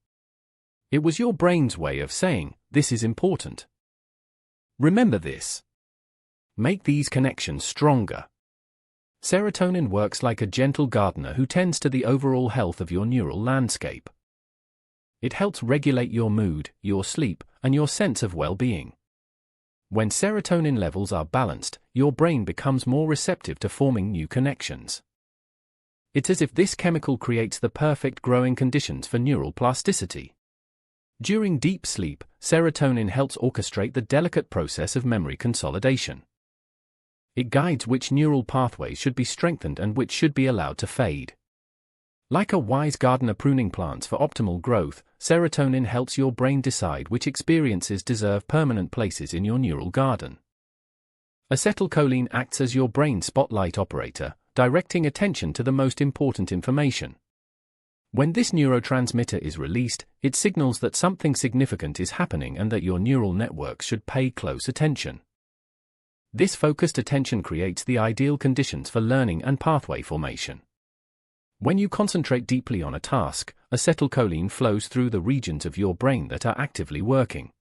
It was your brain's way of saying, "This is important. Remember this. Make these connections stronger." Serotonin works like a gentle gardener who tends to the overall health of your neural landscape. It helps regulate your mood, your sleep, and your sense of well-being. When serotonin levels are balanced, your brain becomes more receptive to forming new connections. It's as if this chemical creates the perfect growing conditions for neural plasticity. During deep sleep, serotonin helps orchestrate the delicate process of memory consolidation. It guides which neural pathways should be strengthened and which should be allowed to fade. Like a wise gardener pruning plants for optimal growth, serotonin helps your brain decide which experiences deserve permanent places in your neural garden. Acetylcholine acts as your brain spotlight operator, directing attention to the most important information. When this neurotransmitter is released, it signals that something significant is happening and that your neural networks should pay close attention. This focused attention creates the ideal conditions for learning and pathway formation. When you concentrate deeply on a task, acetylcholine flows through the regions of your brain that are actively working.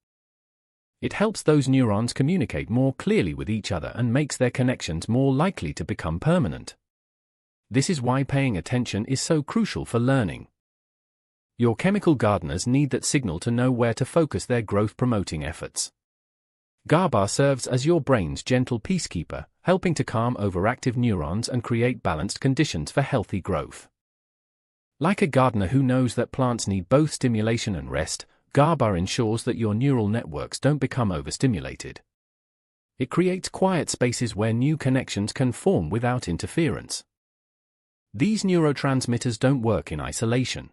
It helps those neurons communicate more clearly with each other and makes their connections more likely to become permanent. This is why paying attention is so crucial for learning. Your chemical gardeners need that signal to know where to focus their growth-promoting efforts. GABA serves as your brain's gentle peacekeeper, helping to calm overactive neurons and create balanced conditions for healthy growth. Like a gardener who knows that plants need both stimulation and rest, GABA ensures that your neural networks don't become overstimulated. It creates quiet spaces where new connections can form without interference. These neurotransmitters don't work in isolation.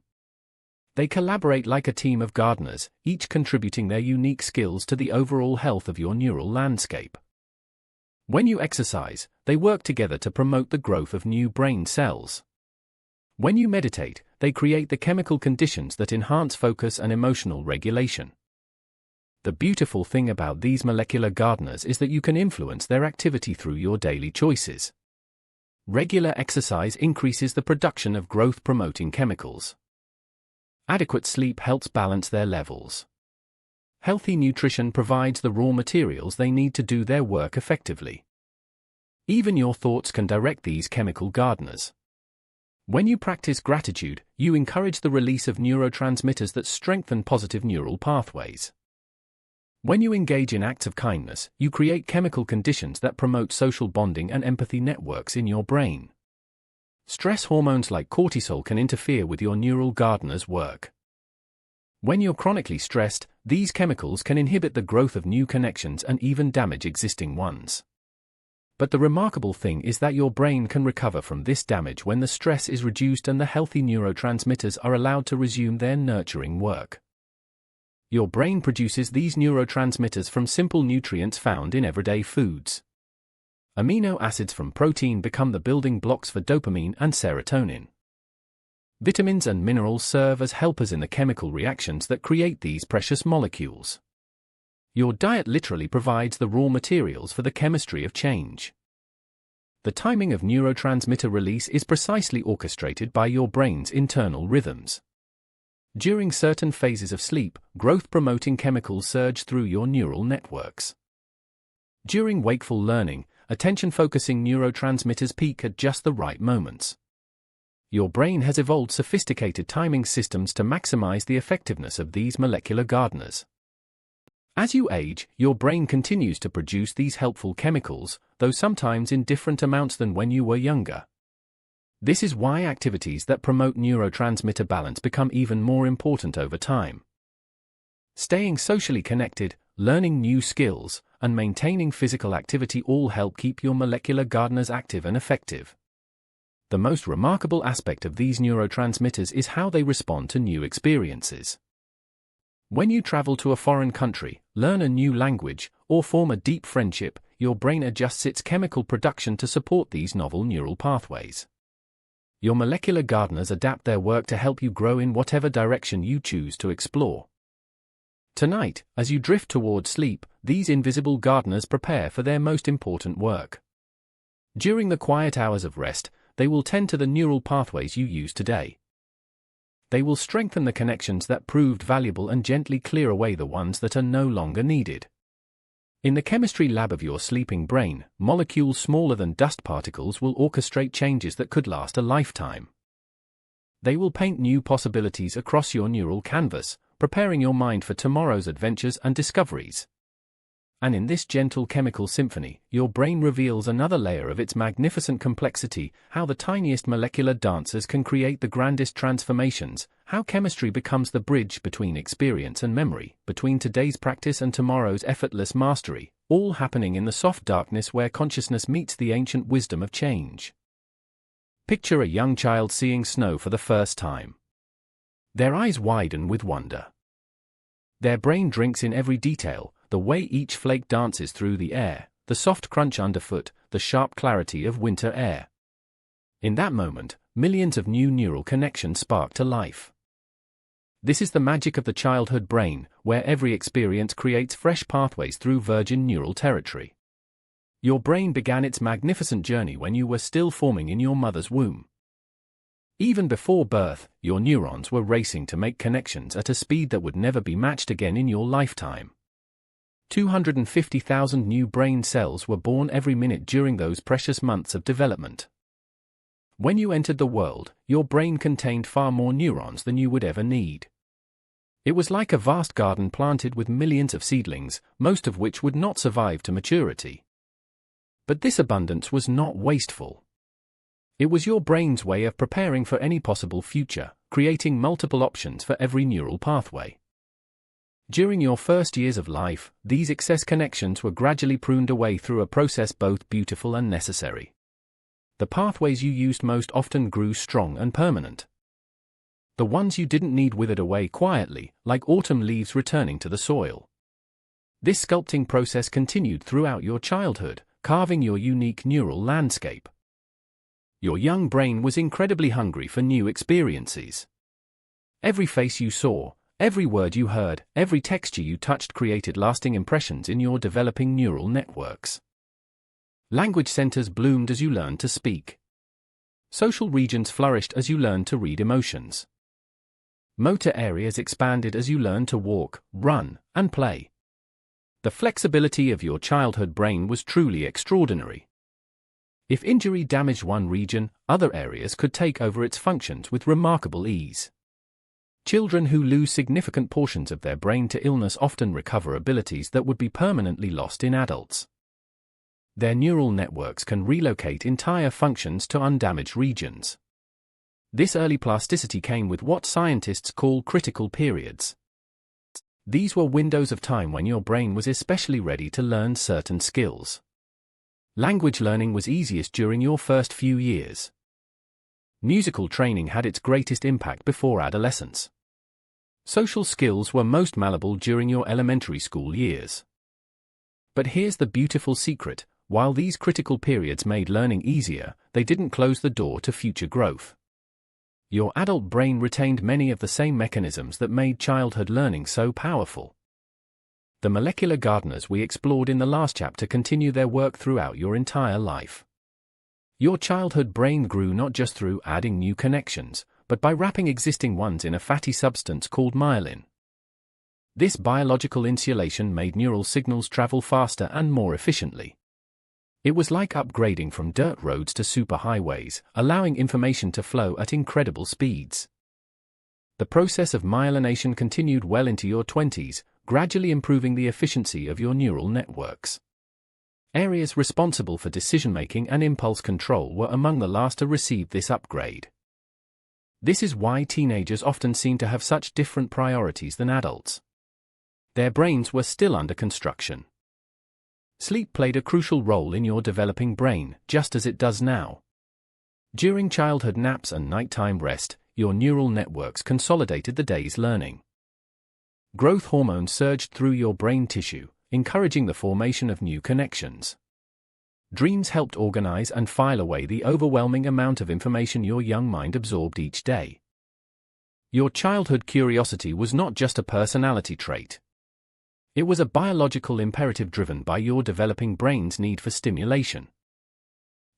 They collaborate like a team of gardeners, each contributing their unique skills to the overall health of your neural landscape. When you exercise, they work together to promote the growth of new brain cells. When you meditate, they create the chemical conditions that enhance focus and emotional regulation. The beautiful thing about these molecular gardeners is that you can influence their activity through your daily choices. Regular exercise increases the production of growth-promoting chemicals. Adequate sleep helps balance their levels. Healthy nutrition provides the raw materials they need to do their work effectively. Even your thoughts can direct these chemical gardeners. When you practice gratitude, you encourage the release of neurotransmitters that strengthen positive neural pathways. When you engage in acts of kindness, you create chemical conditions that promote social bonding and empathy networks in your brain. Stress hormones like cortisol can interfere with your neural gardener's work. When you're chronically stressed, these chemicals can inhibit the growth of new connections and even damage existing ones. But the remarkable thing is that your brain can recover from this damage when the stress is reduced and the healthy neurotransmitters are allowed to resume their nurturing work. Your brain produces these neurotransmitters from simple nutrients found in everyday foods. Amino acids from protein become the building blocks for dopamine and serotonin. Vitamins and minerals serve as helpers in the chemical reactions that create these precious molecules. Your diet literally provides the raw materials for the chemistry of change. The timing of neurotransmitter release is precisely orchestrated by your brain's internal rhythms. During certain phases of sleep, growth-promoting chemicals surge through your neural networks. During wakeful learning, attention-focusing neurotransmitters peak at just the right moments. Your brain has evolved sophisticated timing systems to maximize the effectiveness of these molecular gardeners. As you age, your brain continues to produce these helpful chemicals, though sometimes in different amounts than when you were younger. This is why activities that promote neurotransmitter balance become even more important over time. Staying socially connected, learning new skills, and maintaining physical activity all help keep your molecular gardeners active and effective. The most remarkable aspect of these neurotransmitters is how they respond to new experiences. When you travel to a foreign country, learn a new language, or form a deep friendship, your brain adjusts its chemical production to support these novel neural pathways. Your molecular gardeners adapt their work to help you grow in whatever direction you choose to explore. Tonight, as you drift toward sleep, these invisible gardeners prepare for their most important work. During the quiet hours of rest, they will tend to the neural pathways you use today. They will strengthen the connections that proved valuable and gently clear away the ones that are no longer needed. In the chemistry lab of your sleeping brain, molecules smaller than dust particles will orchestrate changes that could last a lifetime. They will paint new possibilities across your neural canvas, preparing your mind for tomorrow's adventures and discoveries. And in this gentle chemical symphony, your brain reveals another layer of its magnificent complexity, how the tiniest molecular dancers can create the grandest transformations, how chemistry becomes the bridge between experience and memory, between today's practice and tomorrow's effortless mastery, all happening in the soft darkness where consciousness meets the ancient wisdom of change. Picture a young child seeing snow for the first time. Their eyes widen with wonder. Their brain drinks in every detail, the way each flake dances through the air, the soft crunch underfoot, the sharp clarity of winter air. In that moment, millions of new neural connections spark to life. This is the magic of the childhood brain, where every experience creates fresh pathways through virgin neural territory. Your brain began its magnificent journey when you were still forming in your mother's womb. Even before birth, your neurons were racing to make connections at a speed that would never be matched again in your lifetime. 250,000 new brain cells were born every minute during those precious months of development. When you entered the world, your brain contained far more neurons than you would ever need. It was like a vast garden planted with millions of seedlings, most of which would not survive to maturity. But this abundance was not wasteful. It was your brain's way of preparing for any possible future, creating multiple options for every neural pathway. During your first years of life, these excess connections were gradually pruned away through a process both beautiful and necessary. The pathways you used most often grew strong and permanent. The ones you didn't need withered away quietly, like autumn leaves returning to the soil. This sculpting process continued throughout your childhood, carving your unique neural landscape. Your young brain was incredibly hungry for new experiences. Every face you saw, every word you heard, every texture you touched created lasting impressions in your developing neural networks. Language centers bloomed as you learned to speak. Social regions flourished as you learned to read emotions. Motor areas expanded as you learned to walk, run, and play. The flexibility of your childhood brain was truly extraordinary. If injury damaged one region, other areas could take over its functions with remarkable ease. Children who lose significant portions of their brain to illness often recover abilities that would be permanently lost in adults. Their neural networks can relocate entire functions to undamaged regions. This early plasticity came with what scientists call critical periods. These were windows of time when your brain was especially ready to learn certain skills. Language learning was easiest during your first few years. Musical training had its greatest impact before adolescence. Social skills were most malleable during your elementary school years. But here's the beautiful secret: while these critical periods made learning easier, they didn't close the door to future growth. Your adult brain retained many of the same mechanisms that made childhood learning so powerful. The molecular gardeners we explored in the last chapter continue their work throughout your entire life. Your childhood brain grew not just through adding new connections, but by wrapping existing ones in a fatty substance called myelin. This biological insulation made neural signals travel faster and more efficiently. It was like upgrading from dirt roads to superhighways, allowing information to flow at incredible speeds. The process of myelination continued well into your 20s, gradually improving the efficiency of your neural networks. Areas responsible for decision-making and impulse control were among the last to receive this upgrade. This is why teenagers often seem to have such different priorities than adults. Their brains were still under construction. Sleep played a crucial role in your developing brain, just as it does now. During childhood naps and nighttime rest, your neural networks consolidated the day's learning. Growth hormones surged through your brain tissue, encouraging the formation of new connections. Dreams helped organize and file away the overwhelming amount of information your young mind absorbed each day. Your childhood curiosity was not just a personality trait. It was a biological imperative driven by your developing brain's need for stimulation.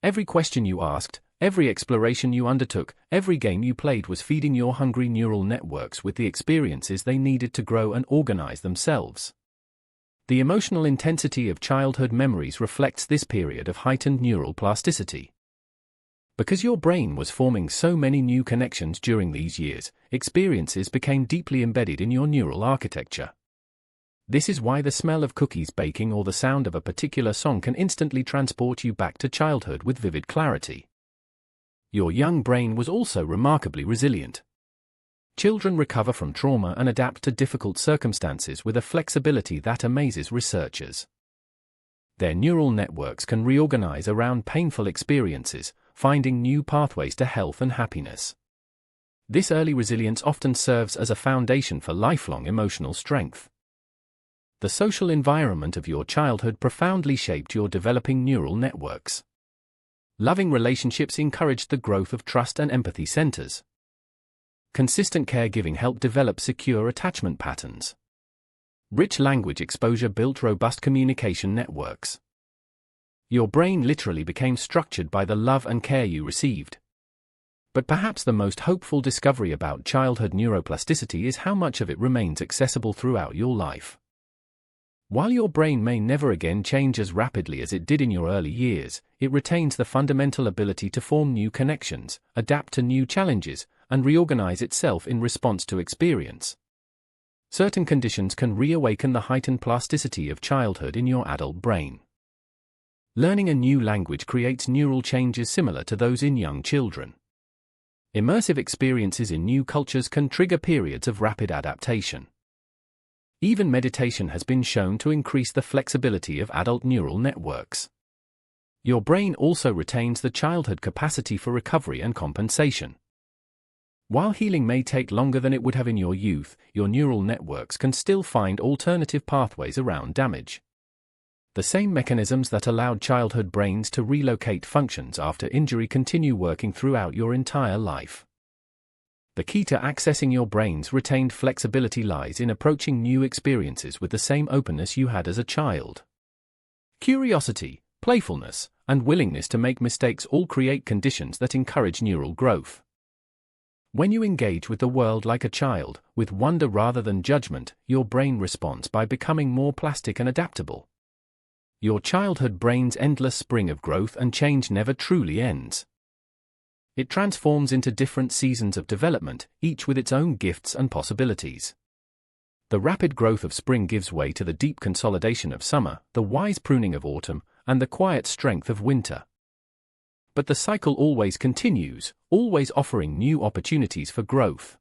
Every question you asked, every exploration you undertook, every game you played was feeding your hungry neural networks with the experiences they needed to grow and organize themselves. The emotional intensity of childhood memories reflects this period of heightened neural plasticity. Because your brain was forming so many new connections during these years, experiences became deeply embedded in your neural architecture. This is why the smell of cookies baking or the sound of a particular song can instantly transport you back to childhood with vivid clarity. Your young brain was also remarkably resilient. Children recover from trauma and adapt to difficult circumstances with a flexibility that amazes researchers. Their neural networks can reorganize around painful experiences, finding new pathways to health and happiness. This early resilience often serves as a foundation for lifelong emotional strength. The social environment of your childhood profoundly shaped your developing neural networks. Loving relationships encouraged the growth of trust and empathy centers. Consistent caregiving helped develop secure attachment patterns. Rich language exposure built robust communication networks. Your brain literally became structured by the love and care you received. But perhaps the most hopeful discovery about childhood neuroplasticity is how much of it remains accessible throughout your life. While your brain may never again change as rapidly as it did in your early years, it retains the fundamental ability to form new connections, adapt to new challenges, and reorganize itself in response to experience. Certain conditions can reawaken the heightened plasticity of childhood in your adult brain. Learning a new language creates neural changes similar to those in young children. Immersive experiences in new cultures can trigger periods of rapid adaptation. Even meditation has been shown to increase the flexibility of adult neural networks. Your brain also retains the childhood capacity for recovery and compensation. While healing may take longer than it would have in your youth, your neural networks can still find alternative pathways around damage. The same mechanisms that allowed childhood brains to relocate functions after injury continue working throughout your entire life. The key to accessing your brain's retained flexibility lies in approaching new experiences with the same openness you had as a child. Curiosity, playfulness, and willingness to make mistakes all create conditions that encourage neural growth. When you engage with the world like a child, with wonder rather than judgment, your brain responds by becoming more plastic and adaptable. Your childhood brain's endless spring of growth and change never truly ends. It transforms into different seasons of development, each with its own gifts and possibilities. The rapid growth of spring gives way to the deep consolidation of summer, the wise pruning of autumn, and the quiet strength of winter. But the cycle always continues, always offering new opportunities for growth.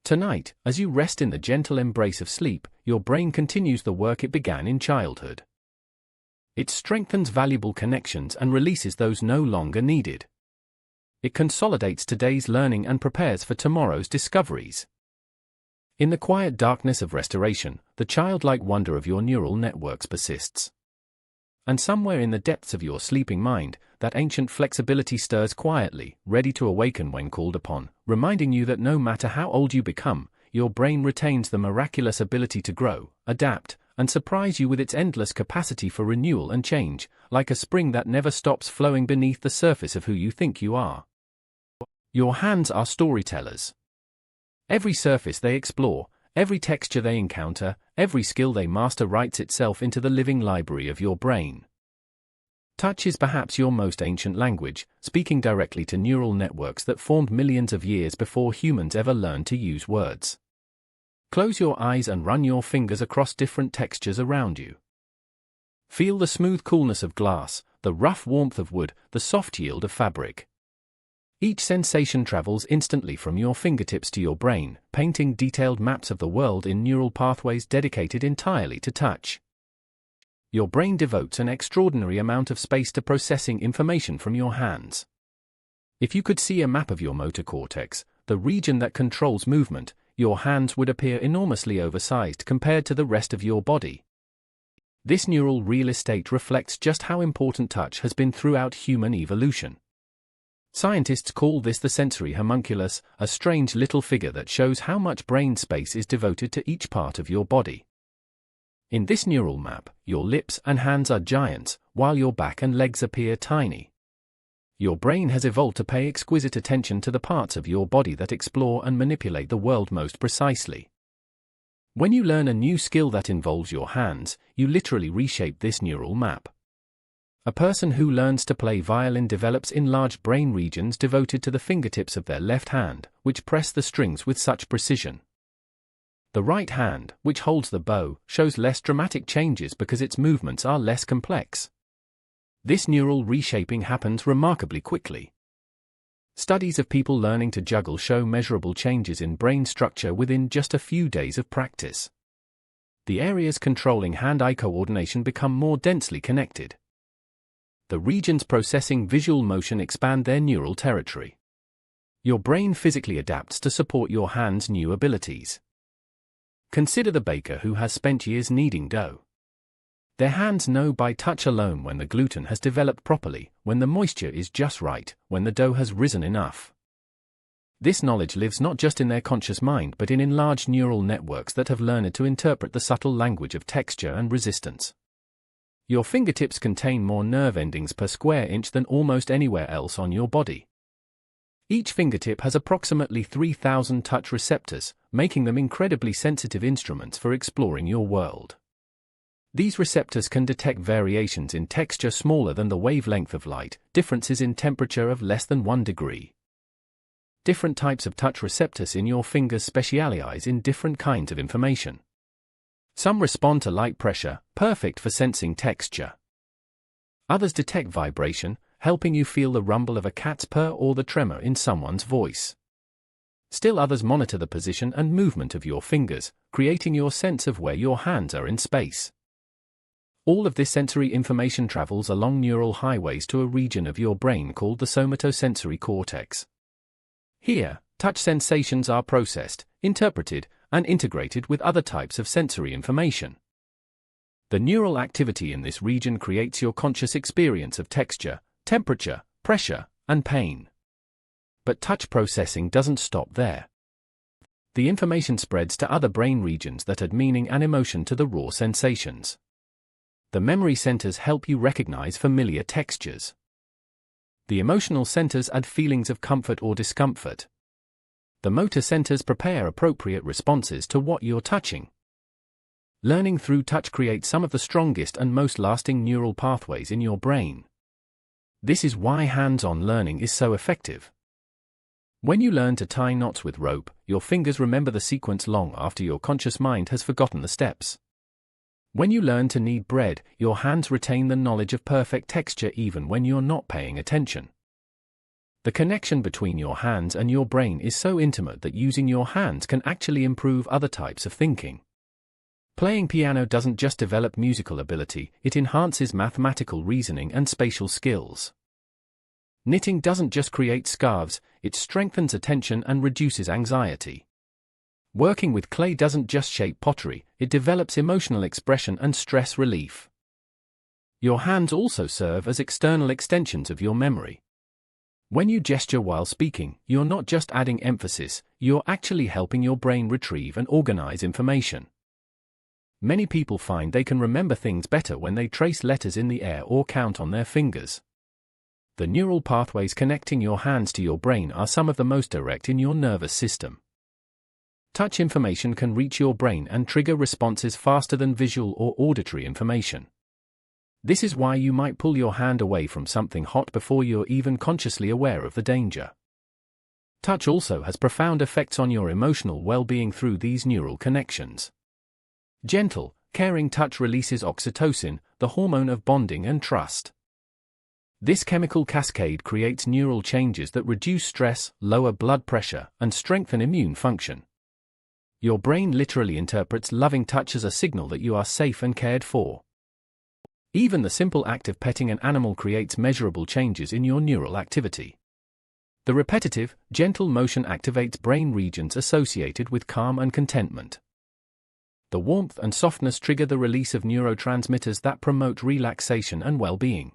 Tonight, as you rest in the gentle embrace of sleep, your brain continues the work it began in childhood. It strengthens valuable connections and releases those no longer needed. It consolidates today's learning and prepares for tomorrow's discoveries. In the quiet darkness of restoration, the childlike wonder of your neural networks persists. And somewhere in the depths of your sleeping mind, that ancient flexibility stirs quietly, ready to awaken when called upon, reminding you that no matter how old you become, your brain retains the miraculous ability to grow, adapt, and surprise you with its endless capacity for renewal and change, like a spring that never stops flowing beneath the surface of who you think you are. Your hands are storytellers. Every surface they explore, every texture they encounter, every skill they master writes itself into the living library of your brain. Touch is perhaps your most ancient language, speaking directly to neural networks that formed millions of years before humans ever learned to use words. Close your eyes and run your fingers across different textures around you. Feel the smooth coolness of glass, the rough warmth of wood, the soft yield of fabric. Each sensation travels instantly from your fingertips to your brain, painting detailed maps of the world in neural pathways dedicated entirely to touch. Your brain devotes an extraordinary amount of space to processing information from your hands. If you could see a map of your motor cortex, the region that controls movement, your hands would appear enormously oversized compared to the rest of your body. This neural real estate reflects just how important touch has been throughout human evolution. Scientists call this the sensory homunculus, a strange little figure that shows how much brain space is devoted to each part of your body. In this neural map, your lips and hands are giants, while your back and legs appear tiny. Your brain has evolved to pay exquisite attention to the parts of your body that explore and manipulate the world most precisely. When you learn a new skill that involves your hands, you literally reshape this neural map. A person who learns to play violin develops enlarged brain regions devoted to the fingertips of their left hand, which press the strings with such precision. The right hand, which holds the bow, shows less dramatic changes because its movements are less complex. This neural reshaping happens remarkably quickly. Studies of people learning to juggle show measurable changes in brain structure within just a few days of practice. The areas controlling hand-eye coordination become more densely connected. The regions processing visual motion expand their neural territory. Your brain physically adapts to support your hand's new abilities. Consider the baker who has spent years kneading dough. Their hands know by touch alone when the gluten has developed properly, when the moisture is just right, when the dough has risen enough. This knowledge lives not just in their conscious mind but in enlarged neural networks that have learned to interpret the subtle language of texture and resistance. Your fingertips contain more nerve endings per square inch than almost anywhere else on your body. Each fingertip has approximately 3,000 touch receptors, making them incredibly sensitive instruments for exploring your world. These receptors can detect variations in texture smaller than the wavelength of light, differences in temperature of less than 1 degree. Different types of touch receptors in your fingers specialize in different kinds of information. Some respond to light pressure, perfect for sensing texture. Others detect vibration, helping you feel the rumble of a cat's purr or the tremor in someone's voice. Still others monitor the position and movement of your fingers, creating your sense of where your hands are in space. All of this sensory information travels along neural highways to a region of your brain called the somatosensory cortex. Here, touch sensations are processed, interpreted, and integrated with other types of sensory information. The neural activity in this region creates your conscious experience of texture, temperature, pressure, and pain. But touch processing doesn't stop there. The information spreads to other brain regions that add meaning and emotion to the raw sensations. The memory centers help you recognize familiar textures. The emotional centers add feelings of comfort or discomfort. The motor centers prepare appropriate responses to what you're touching. Learning through touch creates some of the strongest and most lasting neural pathways in your brain. This is why hands-on learning is so effective. When you learn to tie knots with rope, your fingers remember the sequence long after your conscious mind has forgotten the steps. When you learn to knead bread, your hands retain the knowledge of perfect texture even when you're not paying attention. The connection between your hands and your brain is so intimate that using your hands can actually improve other types of thinking. Playing piano doesn't just develop musical ability, it enhances mathematical reasoning and spatial skills. Knitting doesn't just create scarves, it strengthens attention and reduces anxiety. Working with clay doesn't just shape pottery, it develops emotional expression and stress relief. Your hands also serve as external extensions of your memory. When you gesture while speaking, you're not just adding emphasis, you're actually helping your brain retrieve and organize information. Many people find they can remember things better when they trace letters in the air or count on their fingers. The neural pathways connecting your hands to your brain are some of the most direct in your nervous system. Touch information can reach your brain and trigger responses faster than visual or auditory information. This is why you might pull your hand away from something hot before you're even consciously aware of the danger. Touch also has profound effects on your emotional well-being through these neural connections. Gentle, caring touch releases oxytocin, the hormone of bonding and trust. This chemical cascade creates neural changes that reduce stress, lower blood pressure, and strengthen immune function. Your brain literally interprets loving touch as a signal that you are safe and cared for. Even the simple act of petting an animal creates measurable changes in your neural activity. The repetitive, gentle motion activates brain regions associated with calm and contentment. The warmth and softness trigger the release of neurotransmitters that promote relaxation and well-being.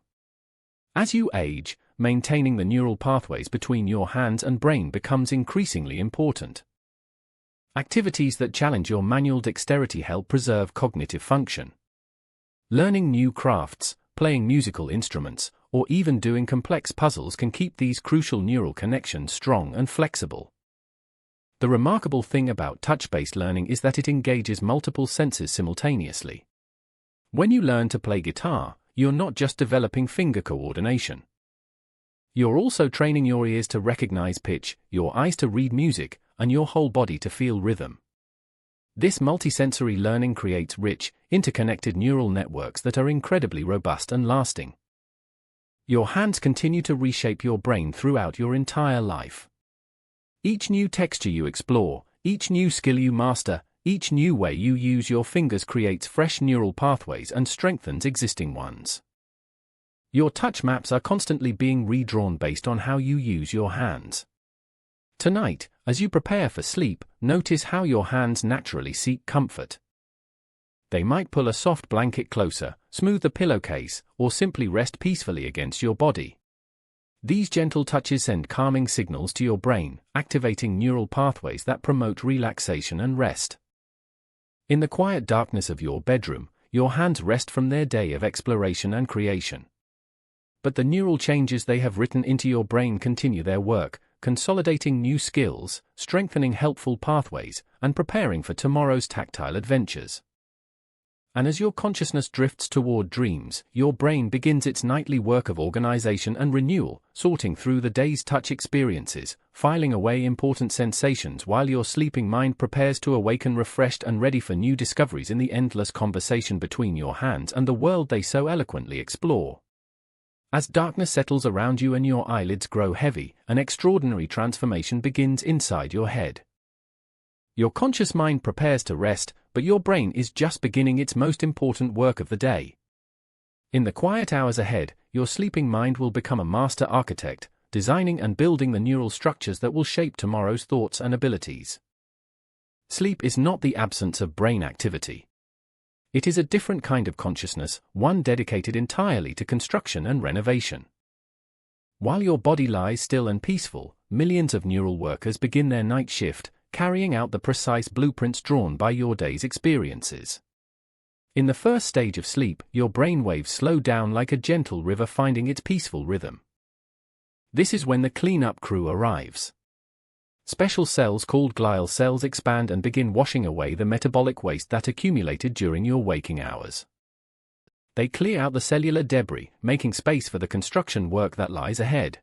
As you age, maintaining the neural pathways between your hands and brain becomes increasingly important. Activities that challenge your manual dexterity help preserve cognitive function. Learning new crafts, playing musical instruments, or even doing complex puzzles can keep these crucial neural connections strong and flexible. The remarkable thing about touch-based learning is that it engages multiple senses simultaneously. When you learn to play guitar, you're not just developing finger coordination. You're also training your ears to recognize pitch, your eyes to read music, and your whole body to feel rhythm. This multisensory learning creates rich, interconnected neural networks that are incredibly robust and lasting. Your hands continue to reshape your brain throughout your entire life. Each new texture you explore, each new skill you master, each new way you use your fingers creates fresh neural pathways and strengthens existing ones. Your touch maps are constantly being redrawn based on how you use your hands. Tonight, as you prepare for sleep, notice how your hands naturally seek comfort. They might pull a soft blanket closer, smooth the pillowcase, or simply rest peacefully against your body. These gentle touches send calming signals to your brain, activating neural pathways that promote relaxation and rest. In the quiet darkness of your bedroom, your hands rest from their day of exploration and creation. But the neural changes they have written into your brain continue their work, consolidating new skills, strengthening helpful pathways, and preparing for tomorrow's tactile adventures. And as your consciousness drifts toward dreams, your brain begins its nightly work of organization and renewal, sorting through the day's touch experiences, filing away important sensations while your sleeping mind prepares to awaken refreshed and ready for new discoveries in the endless conversation between your hands and the world they so eloquently explore. As darkness settles around you and your eyelids grow heavy, an extraordinary transformation begins inside your head. Your conscious mind prepares to rest, but your brain is just beginning its most important work of the day. In the quiet hours ahead, your sleeping mind will become a master architect, designing and building the neural structures that will shape tomorrow's thoughts and abilities. Sleep is not the absence of brain activity. It is a different kind of consciousness, one dedicated entirely to construction and renovation. While your body lies still and peaceful, millions of neural workers begin their night shift, carrying out the precise blueprints drawn by your day's experiences. In the first stage of sleep, your brain waves slow down like a gentle river finding its peaceful rhythm. This is when the cleanup crew arrives. Special cells called glial cells expand and begin washing away the metabolic waste that accumulated during your waking hours. They clear out the cellular debris, making space for the construction work that lies ahead.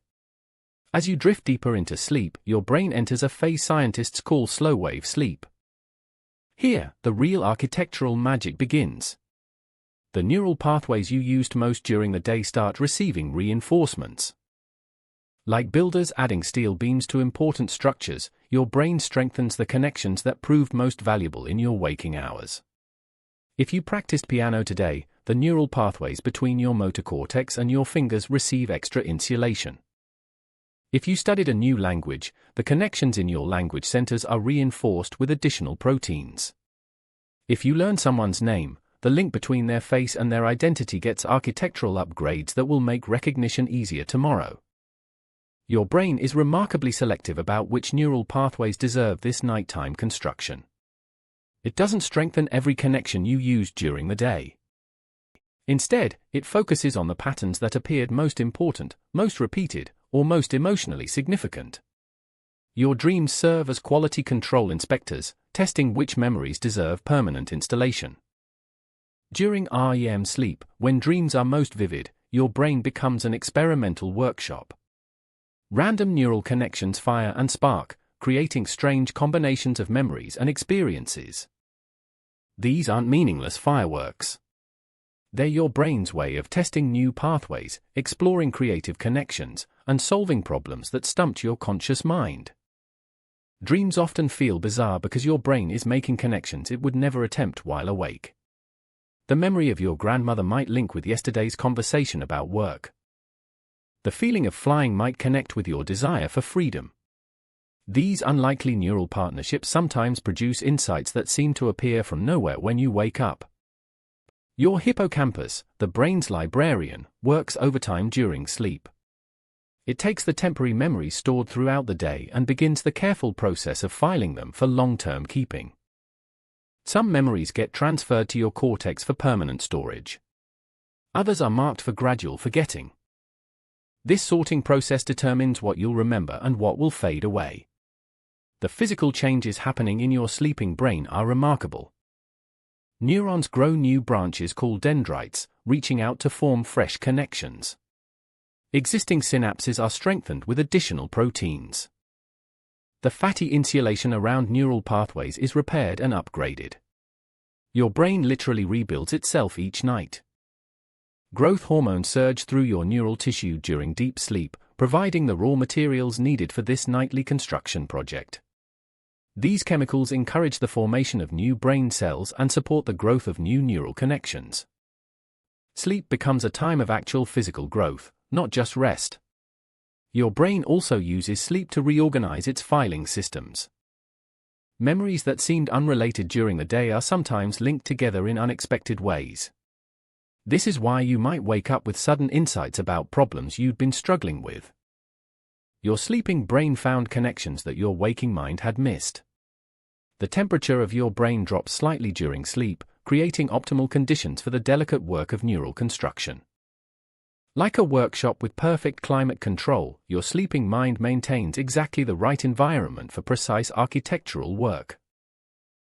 As you drift deeper into sleep, your brain enters a phase scientists call slow-wave sleep. Here, the real architectural magic begins. The neural pathways you used most during the day start receiving reinforcements. Like builders adding steel beams to important structures, your brain strengthens the connections that proved most valuable in your waking hours. If you practiced piano today, the neural pathways between your motor cortex and your fingers receive extra insulation. If you studied a new language, the connections in your language centers are reinforced with additional proteins. If you learn someone's name, the link between their face and their identity gets architectural upgrades that will make recognition easier tomorrow. Your brain is remarkably selective about which neural pathways deserve this nighttime construction. It doesn't strengthen every connection you used during the day. Instead, it focuses on the patterns that appeared most important, most repeated, or most emotionally significant. Your dreams serve as quality control inspectors, testing which memories deserve permanent installation. During REM sleep, when dreams are most vivid, your brain becomes an experimental workshop. Random neural connections fire and spark, creating strange combinations of memories and experiences. These aren't meaningless fireworks. They're your brain's way of testing new pathways, exploring creative connections, and solving problems that stumped your conscious mind. Dreams often feel bizarre because your brain is making connections it would never attempt while awake. The memory of your grandmother might link with yesterday's conversation about work. The feeling of flying might connect with your desire for freedom. These unlikely neural partnerships sometimes produce insights that seem to appear from nowhere when you wake up. Your hippocampus, the brain's librarian, works overtime during sleep. It takes the temporary memories stored throughout the day and begins the careful process of filing them for long-term keeping. Some memories get transferred to your cortex for permanent storage. Others are marked for gradual forgetting. This sorting process determines what you'll remember and what will fade away. The physical changes happening in your sleeping brain are remarkable. Neurons grow new branches called dendrites, reaching out to form fresh connections. Existing synapses are strengthened with additional proteins. The fatty insulation around neural pathways is repaired and upgraded. Your brain literally rebuilds itself each night. Growth hormones surge through your neural tissue during deep sleep, providing the raw materials needed for this nightly construction project. These chemicals encourage the formation of new brain cells and support the growth of new neural connections. Sleep becomes a time of actual physical growth, not just rest. Your brain also uses sleep to reorganize its filing systems. Memories that seemed unrelated during the day are sometimes linked together in unexpected ways. This is why you might wake up with sudden insights about problems you'd been struggling with. Your sleeping brain found connections that your waking mind had missed. The temperature of your brain drops slightly during sleep, creating optimal conditions for the delicate work of neural construction. Like a workshop with perfect climate control, your sleeping mind maintains exactly the right environment for precise architectural work.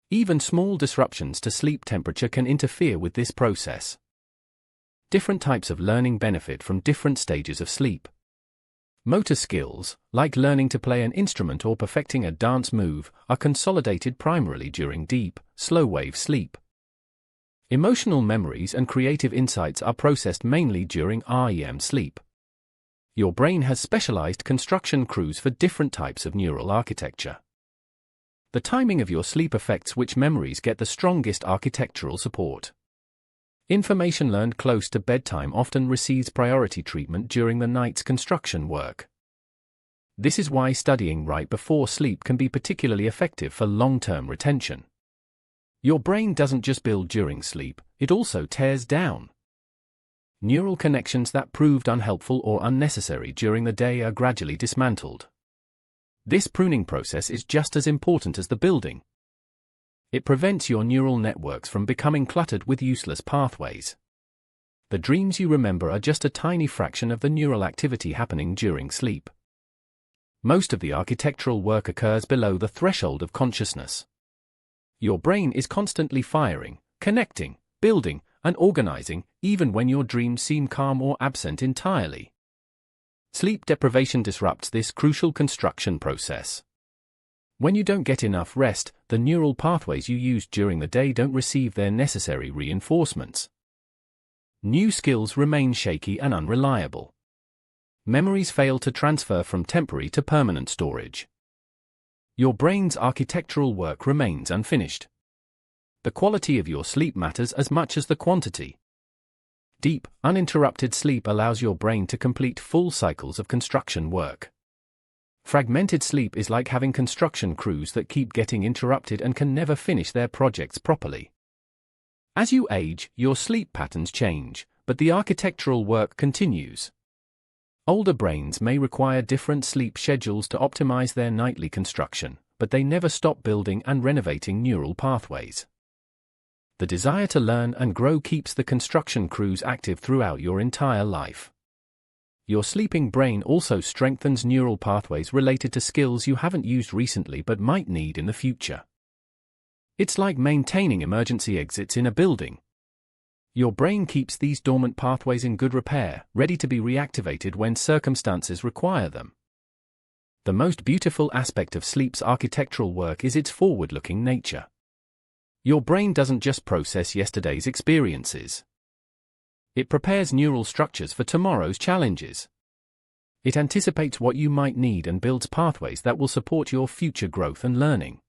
Even small disruptions to sleep temperature can interfere with this process. Different types of learning benefit from different stages of sleep. Motor skills, like learning to play an instrument or perfecting a dance move, are consolidated primarily during deep, slow-wave sleep. Emotional memories and creative insights are processed mainly during REM sleep. Your brain has specialized construction crews for different types of neural architecture. The timing of your sleep affects which memories get the strongest architectural support. Information learned close to bedtime often receives priority treatment during the night's construction work. This is why studying right before sleep can be particularly effective for long-term retention. Your brain doesn't just build during sleep, it also tears down. Neural connections that proved unhelpful or unnecessary during the day are gradually dismantled. This pruning process is just as important as the building. It prevents your neural networks from becoming cluttered with useless pathways. The dreams you remember are just a tiny fraction of the neural activity happening during sleep. Most of the architectural work occurs below the threshold of consciousness. Your brain is constantly firing, connecting, building, and organizing, even when your dreams seem calm or absent entirely. Sleep deprivation disrupts this crucial construction process. When you don't get enough rest, the neural pathways you used during the day don't receive their necessary reinforcements. New skills remain shaky and unreliable. Memories fail to transfer from temporary to permanent storage. Your brain's architectural work remains unfinished. The quality of your sleep matters as much as the quantity. Deep, uninterrupted sleep allows your brain to complete full cycles of construction work. Fragmented sleep is like having construction crews that keep getting interrupted and can never finish their projects properly. As you age, your sleep patterns change, but the architectural work continues. Older brains may require different sleep schedules to optimize their nightly construction, but they never stop building and renovating neural pathways. The desire to learn and grow keeps the construction crews active throughout your entire life. Your sleeping brain also strengthens neural pathways related to skills you haven't used recently but might need in the future. It's like maintaining emergency exits in a building. Your brain keeps these dormant pathways in good repair, ready to be reactivated when circumstances require them. The most beautiful aspect of sleep's architectural work is its forward-looking nature. Your brain doesn't just process yesterday's experiences. It prepares neural structures for tomorrow's challenges. It anticipates what you might need and builds pathways that will support your future growth and learning.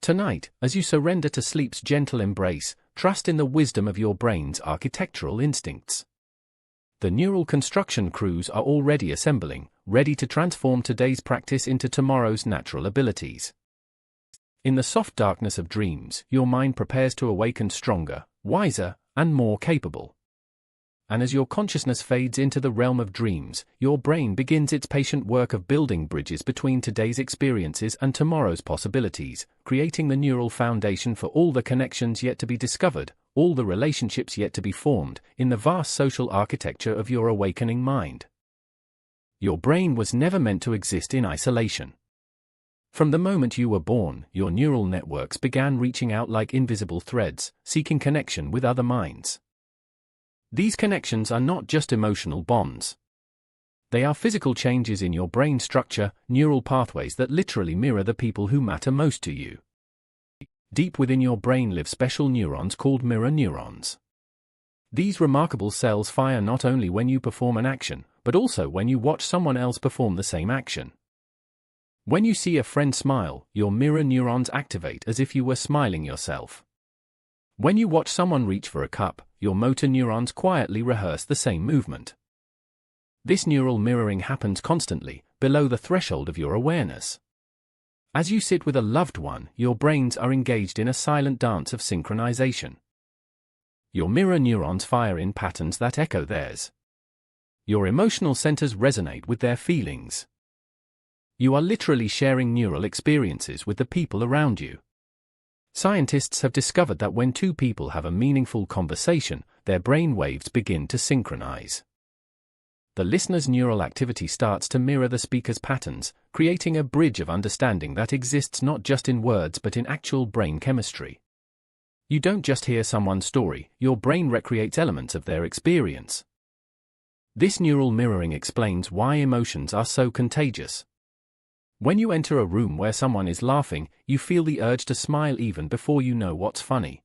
Tonight, as you surrender to sleep's gentle embrace, trust in the wisdom of your brain's architectural instincts. The neural construction crews are already assembling, ready to transform today's practice into tomorrow's natural abilities. In the soft darkness of dreams, your mind prepares to awaken stronger, wiser, and more capable. And as your consciousness fades into the realm of dreams, your brain begins its patient work of building bridges between today's experiences and tomorrow's possibilities, creating the neural foundation for all the connections yet to be discovered, all the relationships yet to be formed, in the vast social architecture of your awakening mind. Your brain was never meant to exist in isolation. From the moment you were born, your neural networks began reaching out like invisible threads, seeking connection with other minds. These connections are not just emotional bonds. They are physical changes in your brain structure, neural pathways that literally mirror the people who matter most to you. Deep within your brain live special neurons called mirror neurons. These remarkable cells fire not only when you perform an action, but also when you watch someone else perform the same action. When you see a friend smile, your mirror neurons activate as if you were smiling yourself. When you watch someone reach for a cup, your motor neurons quietly rehearse the same movement. This neural mirroring happens constantly, below the threshold of your awareness. As you sit with a loved one, your brains are engaged in a silent dance of synchronization. Your mirror neurons fire in patterns that echo theirs. Your emotional centers resonate with their feelings. You are literally sharing neural experiences with the people around you. Scientists have discovered that when two people have a meaningful conversation, their brain waves begin to synchronize. The listener's neural activity starts to mirror the speaker's patterns, creating a bridge of understanding that exists not just in words but in actual brain chemistry. You don't just hear someone's story, your brain recreates elements of their experience. This neural mirroring explains why emotions are so contagious. When you enter a room where someone is laughing, you feel the urge to smile even before you know what's funny.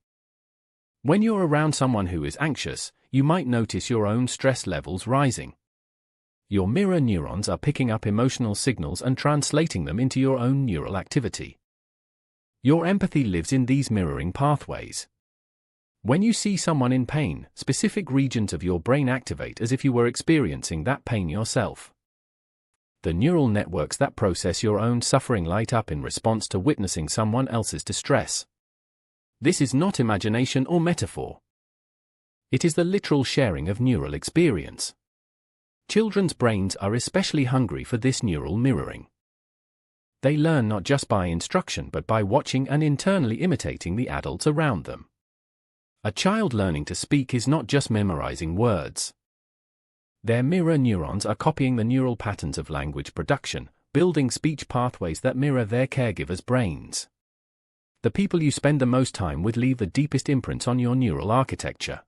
When you're around someone who is anxious, you might notice your own stress levels rising. Your mirror neurons are picking up emotional signals and translating them into your own neural activity. Your empathy lives in these mirroring pathways. When you see someone in pain, specific regions of your brain activate as if you were experiencing that pain yourself. The neural networks that process your own suffering light up in response to witnessing someone else's distress. This is not imagination or metaphor. It is the literal sharing of neural experience. Children's brains are especially hungry for this neural mirroring. They learn not just by instruction but by watching and internally imitating the adults around them. A child learning to speak is not just memorizing words. Their mirror neurons are copying the neural patterns of language production, building speech pathways that mirror their caregivers' brains. The people you spend the most time with leave the deepest imprints on your neural architecture.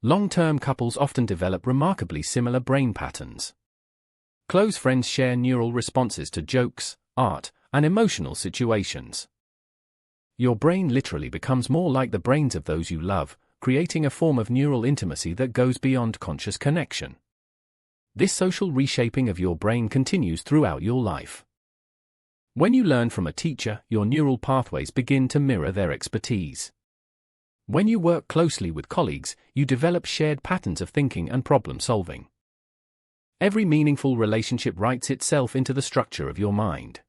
Long-term couples often develop remarkably similar brain patterns. Close friends share neural responses to jokes, art, and emotional situations. Your brain literally becomes more like the brains of those you love, creating a form of neural intimacy that goes beyond conscious connection. This social reshaping of your brain continues throughout your life. When you learn from a teacher, your neural pathways begin to mirror their expertise. When you work closely with colleagues, you develop shared patterns of thinking and problem solving. Every meaningful relationship writes itself into the structure of your mind.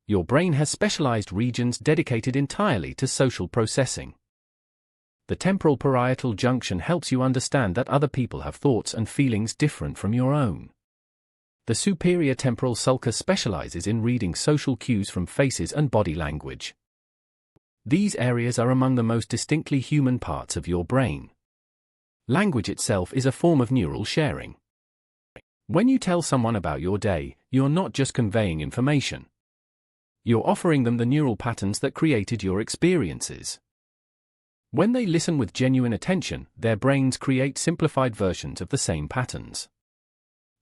Your brain has specialized regions dedicated entirely to social processing. The temporal parietal junction helps you understand that other people have thoughts and feelings different from your own. The superior temporal sulcus specializes in reading social cues from faces and body language. These areas are among the most distinctly human parts of your brain. Language itself is a form of neural sharing. When you tell someone about your day, you're not just conveying information. You're offering them the neural patterns that created your experiences. When they listen with genuine attention, their brains create simplified versions of the same patterns.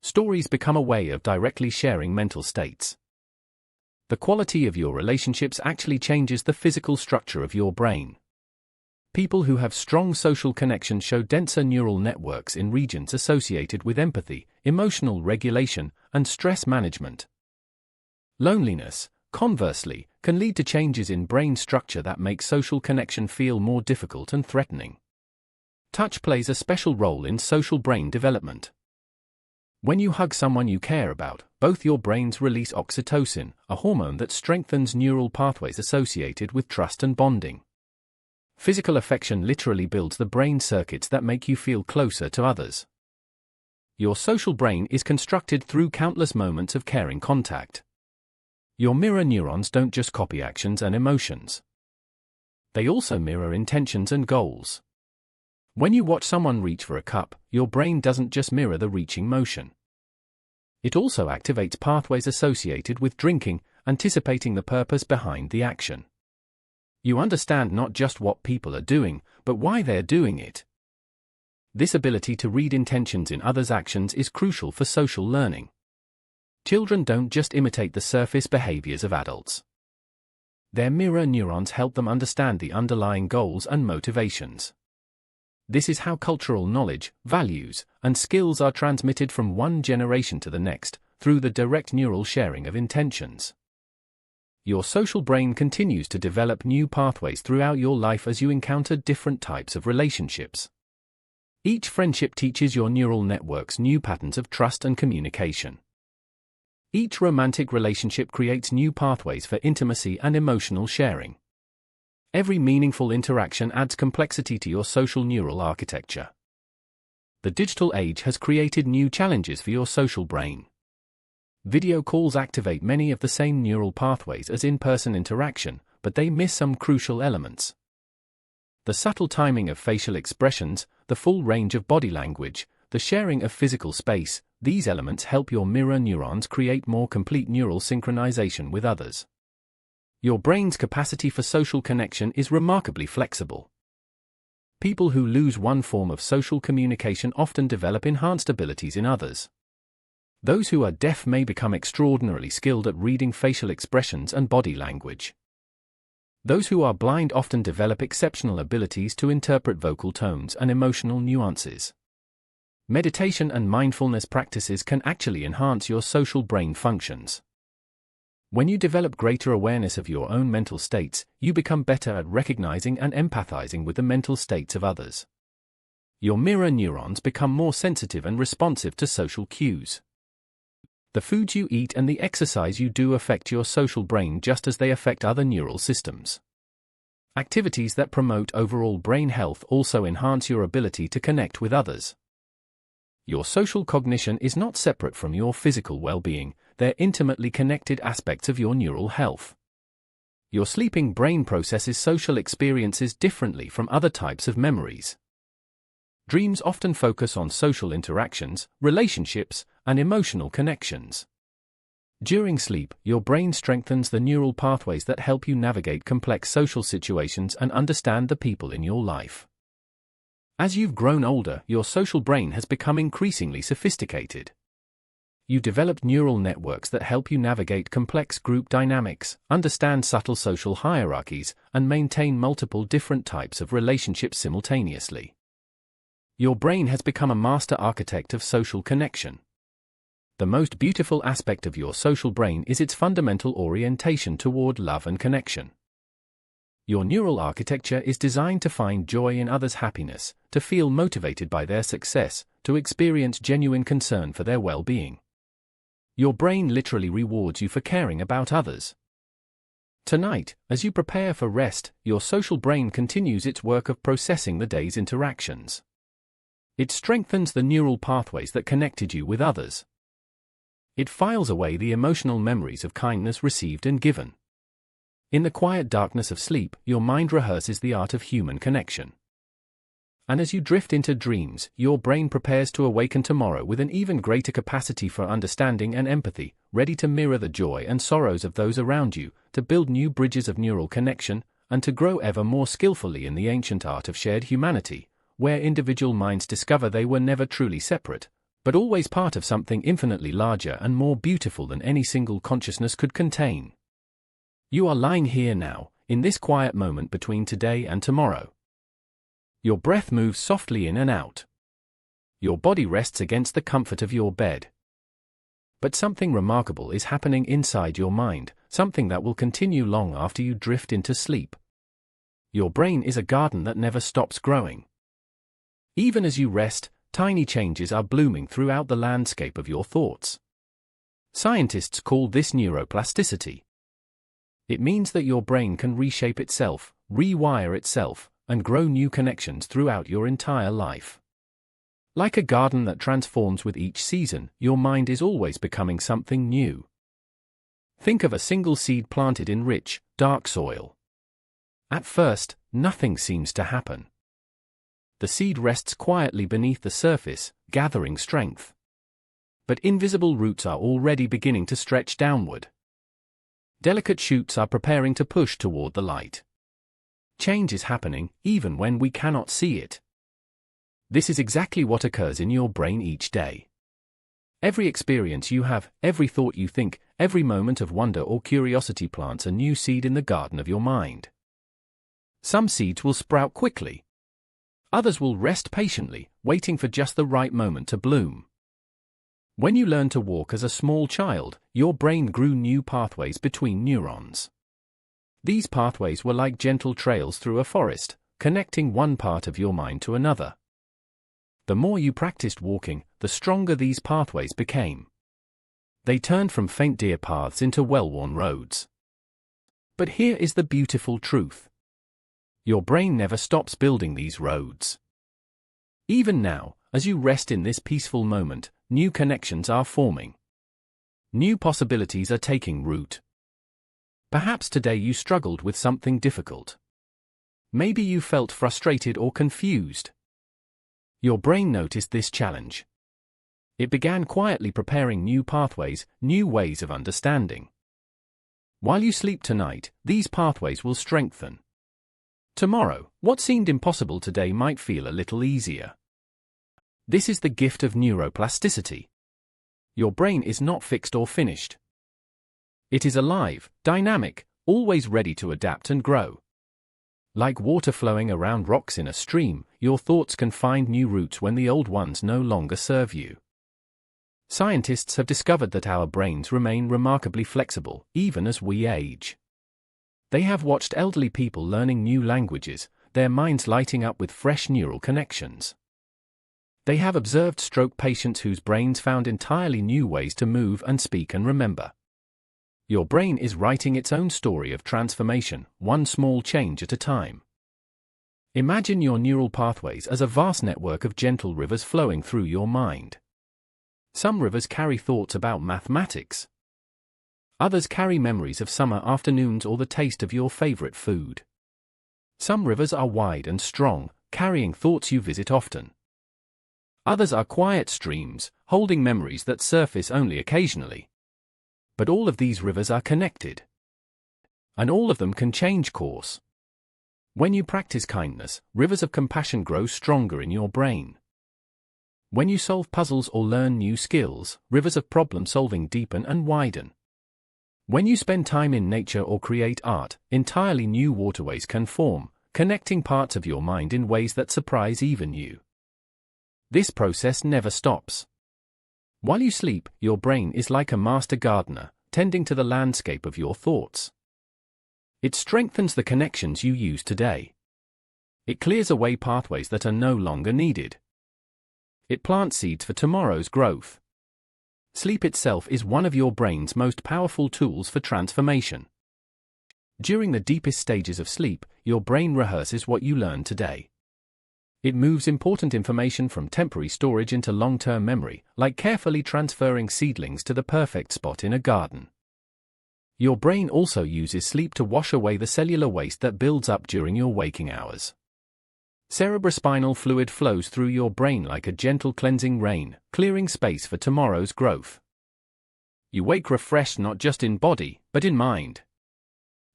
Stories become a way of directly sharing mental states. The quality of your relationships actually changes the physical structure of your brain. People who have strong social connections show denser neural networks in regions associated with empathy, emotional regulation, and stress management. Loneliness, conversely, can lead to changes in brain structure that make social connection feel more difficult and threatening. Touch plays a special role in social brain development. When you hug someone you care about, both your brains release oxytocin, a hormone that strengthens neural pathways associated with trust and bonding. Physical affection literally builds the brain circuits that make you feel closer to others. Your social brain is constructed through countless moments of caring contact. Your mirror neurons don't just copy actions and emotions. They also mirror intentions and goals. When you watch someone reach for a cup, your brain doesn't just mirror the reaching motion. It also activates pathways associated with drinking, anticipating the purpose behind the action. You understand not just what people are doing, but why they're doing it. This ability to read intentions in others' actions is crucial for social learning. Children don't just imitate the surface behaviors of adults. Their mirror neurons help them understand the underlying goals and motivations. This is how cultural knowledge, values, and skills are transmitted from one generation to the next, through the direct neural sharing of intentions. Your social brain continues to develop new pathways throughout your life as you encounter different types of relationships. Each friendship teaches your neural networks new patterns of trust and communication. Each romantic relationship creates new pathways for intimacy and emotional sharing. Every meaningful interaction adds complexity to your social neural architecture. The digital age has created new challenges for your social brain. Video calls activate many of the same neural pathways as in-person interaction, but they miss some crucial elements. The subtle timing of facial expressions, the full range of body language, the sharing of physical space, these elements help your mirror neurons create more complete neural synchronization with others. Your brain's capacity for social connection is remarkably flexible. People who lose one form of social communication often develop enhanced abilities in others. Those who are deaf may become extraordinarily skilled at reading facial expressions and body language. Those who are blind often develop exceptional abilities to interpret vocal tones and emotional nuances. Meditation and mindfulness practices can actually enhance your social brain functions. When you develop greater awareness of your own mental states, you become better at recognizing and empathizing with the mental states of others. Your mirror neurons become more sensitive and responsive to social cues. The foods you eat and the exercise you do affect your social brain just as they affect other neural systems. Activities that promote overall brain health also enhance your ability to connect with others. Your social cognition is not separate from your physical well-being, they're intimately connected aspects of your neural health. Your sleeping brain processes social experiences differently from other types of memories. Dreams often focus on social interactions, relationships, and emotional connections. During sleep, your brain strengthens the neural pathways that help you navigate complex social situations and understand the people in your life. As you've grown older, your social brain has become increasingly sophisticated. You develop neural networks that help you navigate complex group dynamics, understand subtle social hierarchies, and maintain multiple different types of relationships simultaneously. Your brain has become a master architect of social connection. The most beautiful aspect of your social brain is its fundamental orientation toward love and connection. Your neural architecture is designed to find joy in others' happiness, to feel motivated by their success, to experience genuine concern for their well-being. Your brain literally rewards you for caring about others. Tonight, as you prepare for rest, your social brain continues its work of processing the day's interactions. It strengthens the neural pathways that connected you with others. It files away the emotional memories of kindness received and given. In the quiet darkness of sleep, your mind rehearses the art of human connection. And as you drift into dreams, your brain prepares to awaken tomorrow with an even greater capacity for understanding and empathy, ready to mirror the joy and sorrows of those around you, to build new bridges of neural connection, and to grow ever more skillfully in the ancient art of shared humanity, where individual minds discover they were never truly separate, but always part of something infinitely larger and more beautiful than any single consciousness could contain. You are lying here now, in this quiet moment between today and tomorrow. Your breath moves softly in and out. Your body rests against the comfort of your bed. But something remarkable is happening inside your mind, something that will continue long after you drift into sleep. Your brain is a garden that never stops growing. Even as you rest, tiny changes are blooming throughout the landscape of your thoughts. Scientists call this neuroplasticity. It means that your brain can reshape itself, rewire itself, and grow new connections throughout your entire life. Like a garden that transforms with each season, your mind is always becoming something new. Think of a single seed planted in rich, dark soil. At first, nothing seems to happen. The seed rests quietly beneath the surface, gathering strength. But invisible roots are already beginning to stretch downward. Delicate shoots are preparing to push toward the light. Change is happening, even when we cannot see it. This is exactly what occurs in your brain each day. Every experience you have, every thought you think, every moment of wonder or curiosity plants a new seed in the garden of your mind. Some seeds will sprout quickly. Others will rest patiently, waiting for just the right moment to bloom. When you learned to walk as a small child, your brain grew new pathways between neurons. These pathways were like gentle trails through a forest, connecting one part of your mind to another. The more you practiced walking, the stronger these pathways became. They turned from faint deer paths into well-worn roads. But here is the beautiful truth. Your brain never stops building these roads. Even now, as you rest in this peaceful moment, new connections are forming. New possibilities are taking root. Perhaps today you struggled with something difficult. Maybe you felt frustrated or confused. Your brain noticed this challenge. It began quietly preparing new pathways, new ways of understanding. While you sleep tonight, these pathways will strengthen. Tomorrow, what seemed impossible today might feel a little easier. This is the gift of neuroplasticity. Your brain is not fixed or finished. It is alive, dynamic, always ready to adapt and grow. Like water flowing around rocks in a stream, your thoughts can find new routes when the old ones no longer serve you. Scientists have discovered that our brains remain remarkably flexible, even as we age. They have watched elderly people learning new languages, their minds lighting up with fresh neural connections. They have observed stroke patients whose brains found entirely new ways to move and speak and remember. Your brain is writing its own story of transformation, one small change at a time. Imagine your neural pathways as a vast network of gentle rivers flowing through your mind. Some rivers carry thoughts about mathematics. Others carry memories of summer afternoons or the taste of your favorite food. Some rivers are wide and strong, carrying thoughts you visit often. Others are quiet streams, holding memories that surface only occasionally. But all of these rivers are connected. And all of them can change course. When you practice kindness, rivers of compassion grow stronger in your brain. When you solve puzzles or learn new skills, rivers of problem-solving deepen and widen. When you spend time in nature or create art, entirely new waterways can form, connecting parts of your mind in ways that surprise even you. This process never stops. While you sleep, your brain is like a master gardener, tending to the landscape of your thoughts. It strengthens the connections you use today. It clears away pathways that are no longer needed. It plants seeds for tomorrow's growth. Sleep itself is one of your brain's most powerful tools for transformation. During the deepest stages of sleep, your brain rehearses what you learned today. It moves important information from temporary storage into long-term memory, like carefully transferring seedlings to the perfect spot in a garden. Your brain also uses sleep to wash away the cellular waste that builds up during your waking hours. Cerebrospinal fluid flows through your brain like a gentle cleansing rain, clearing space for tomorrow's growth. You wake refreshed not just in body, but in mind.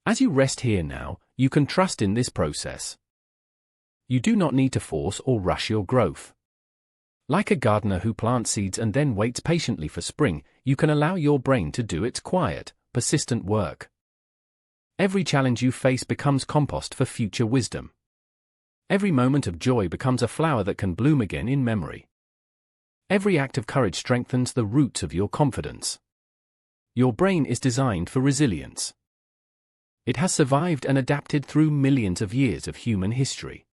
As you rest here now, you can trust in this process. You do not need to force or rush your growth. Like a gardener who plants seeds and then waits patiently for spring, you can allow your brain to do its quiet, persistent work. Every challenge you face becomes compost for future wisdom. Every moment of joy becomes a flower that can bloom again in memory. Every act of courage strengthens the roots of your confidence. Your brain is designed for resilience. It has survived and adapted through millions of years of human history.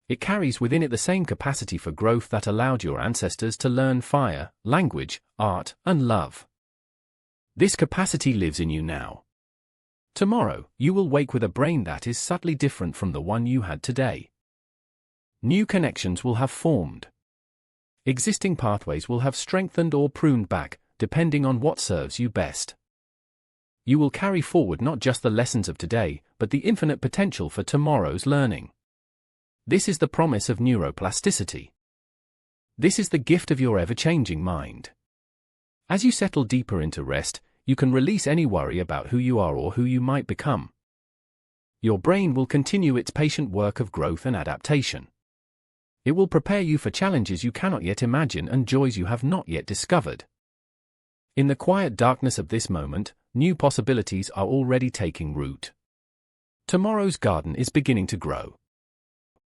It carries within it the same capacity for growth that allowed your ancestors to learn fire, language, art, and love. This capacity lives in you now. Tomorrow, you will wake with a brain that is subtly different from the one you had today. New connections will have formed. Existing pathways will have strengthened or pruned back, depending on what serves you best. You will carry forward not just the lessons of today, but the infinite potential for tomorrow's learning. This is the promise of neuroplasticity. This is the gift of your ever-changing mind. As you settle deeper into rest, you can release any worry about who you are or who you might become. Your brain will continue its patient work of growth and adaptation. It will prepare you for challenges you cannot yet imagine and joys you have not yet discovered. In the quiet darkness of this moment, new possibilities are already taking root. Tomorrow's garden is beginning to grow.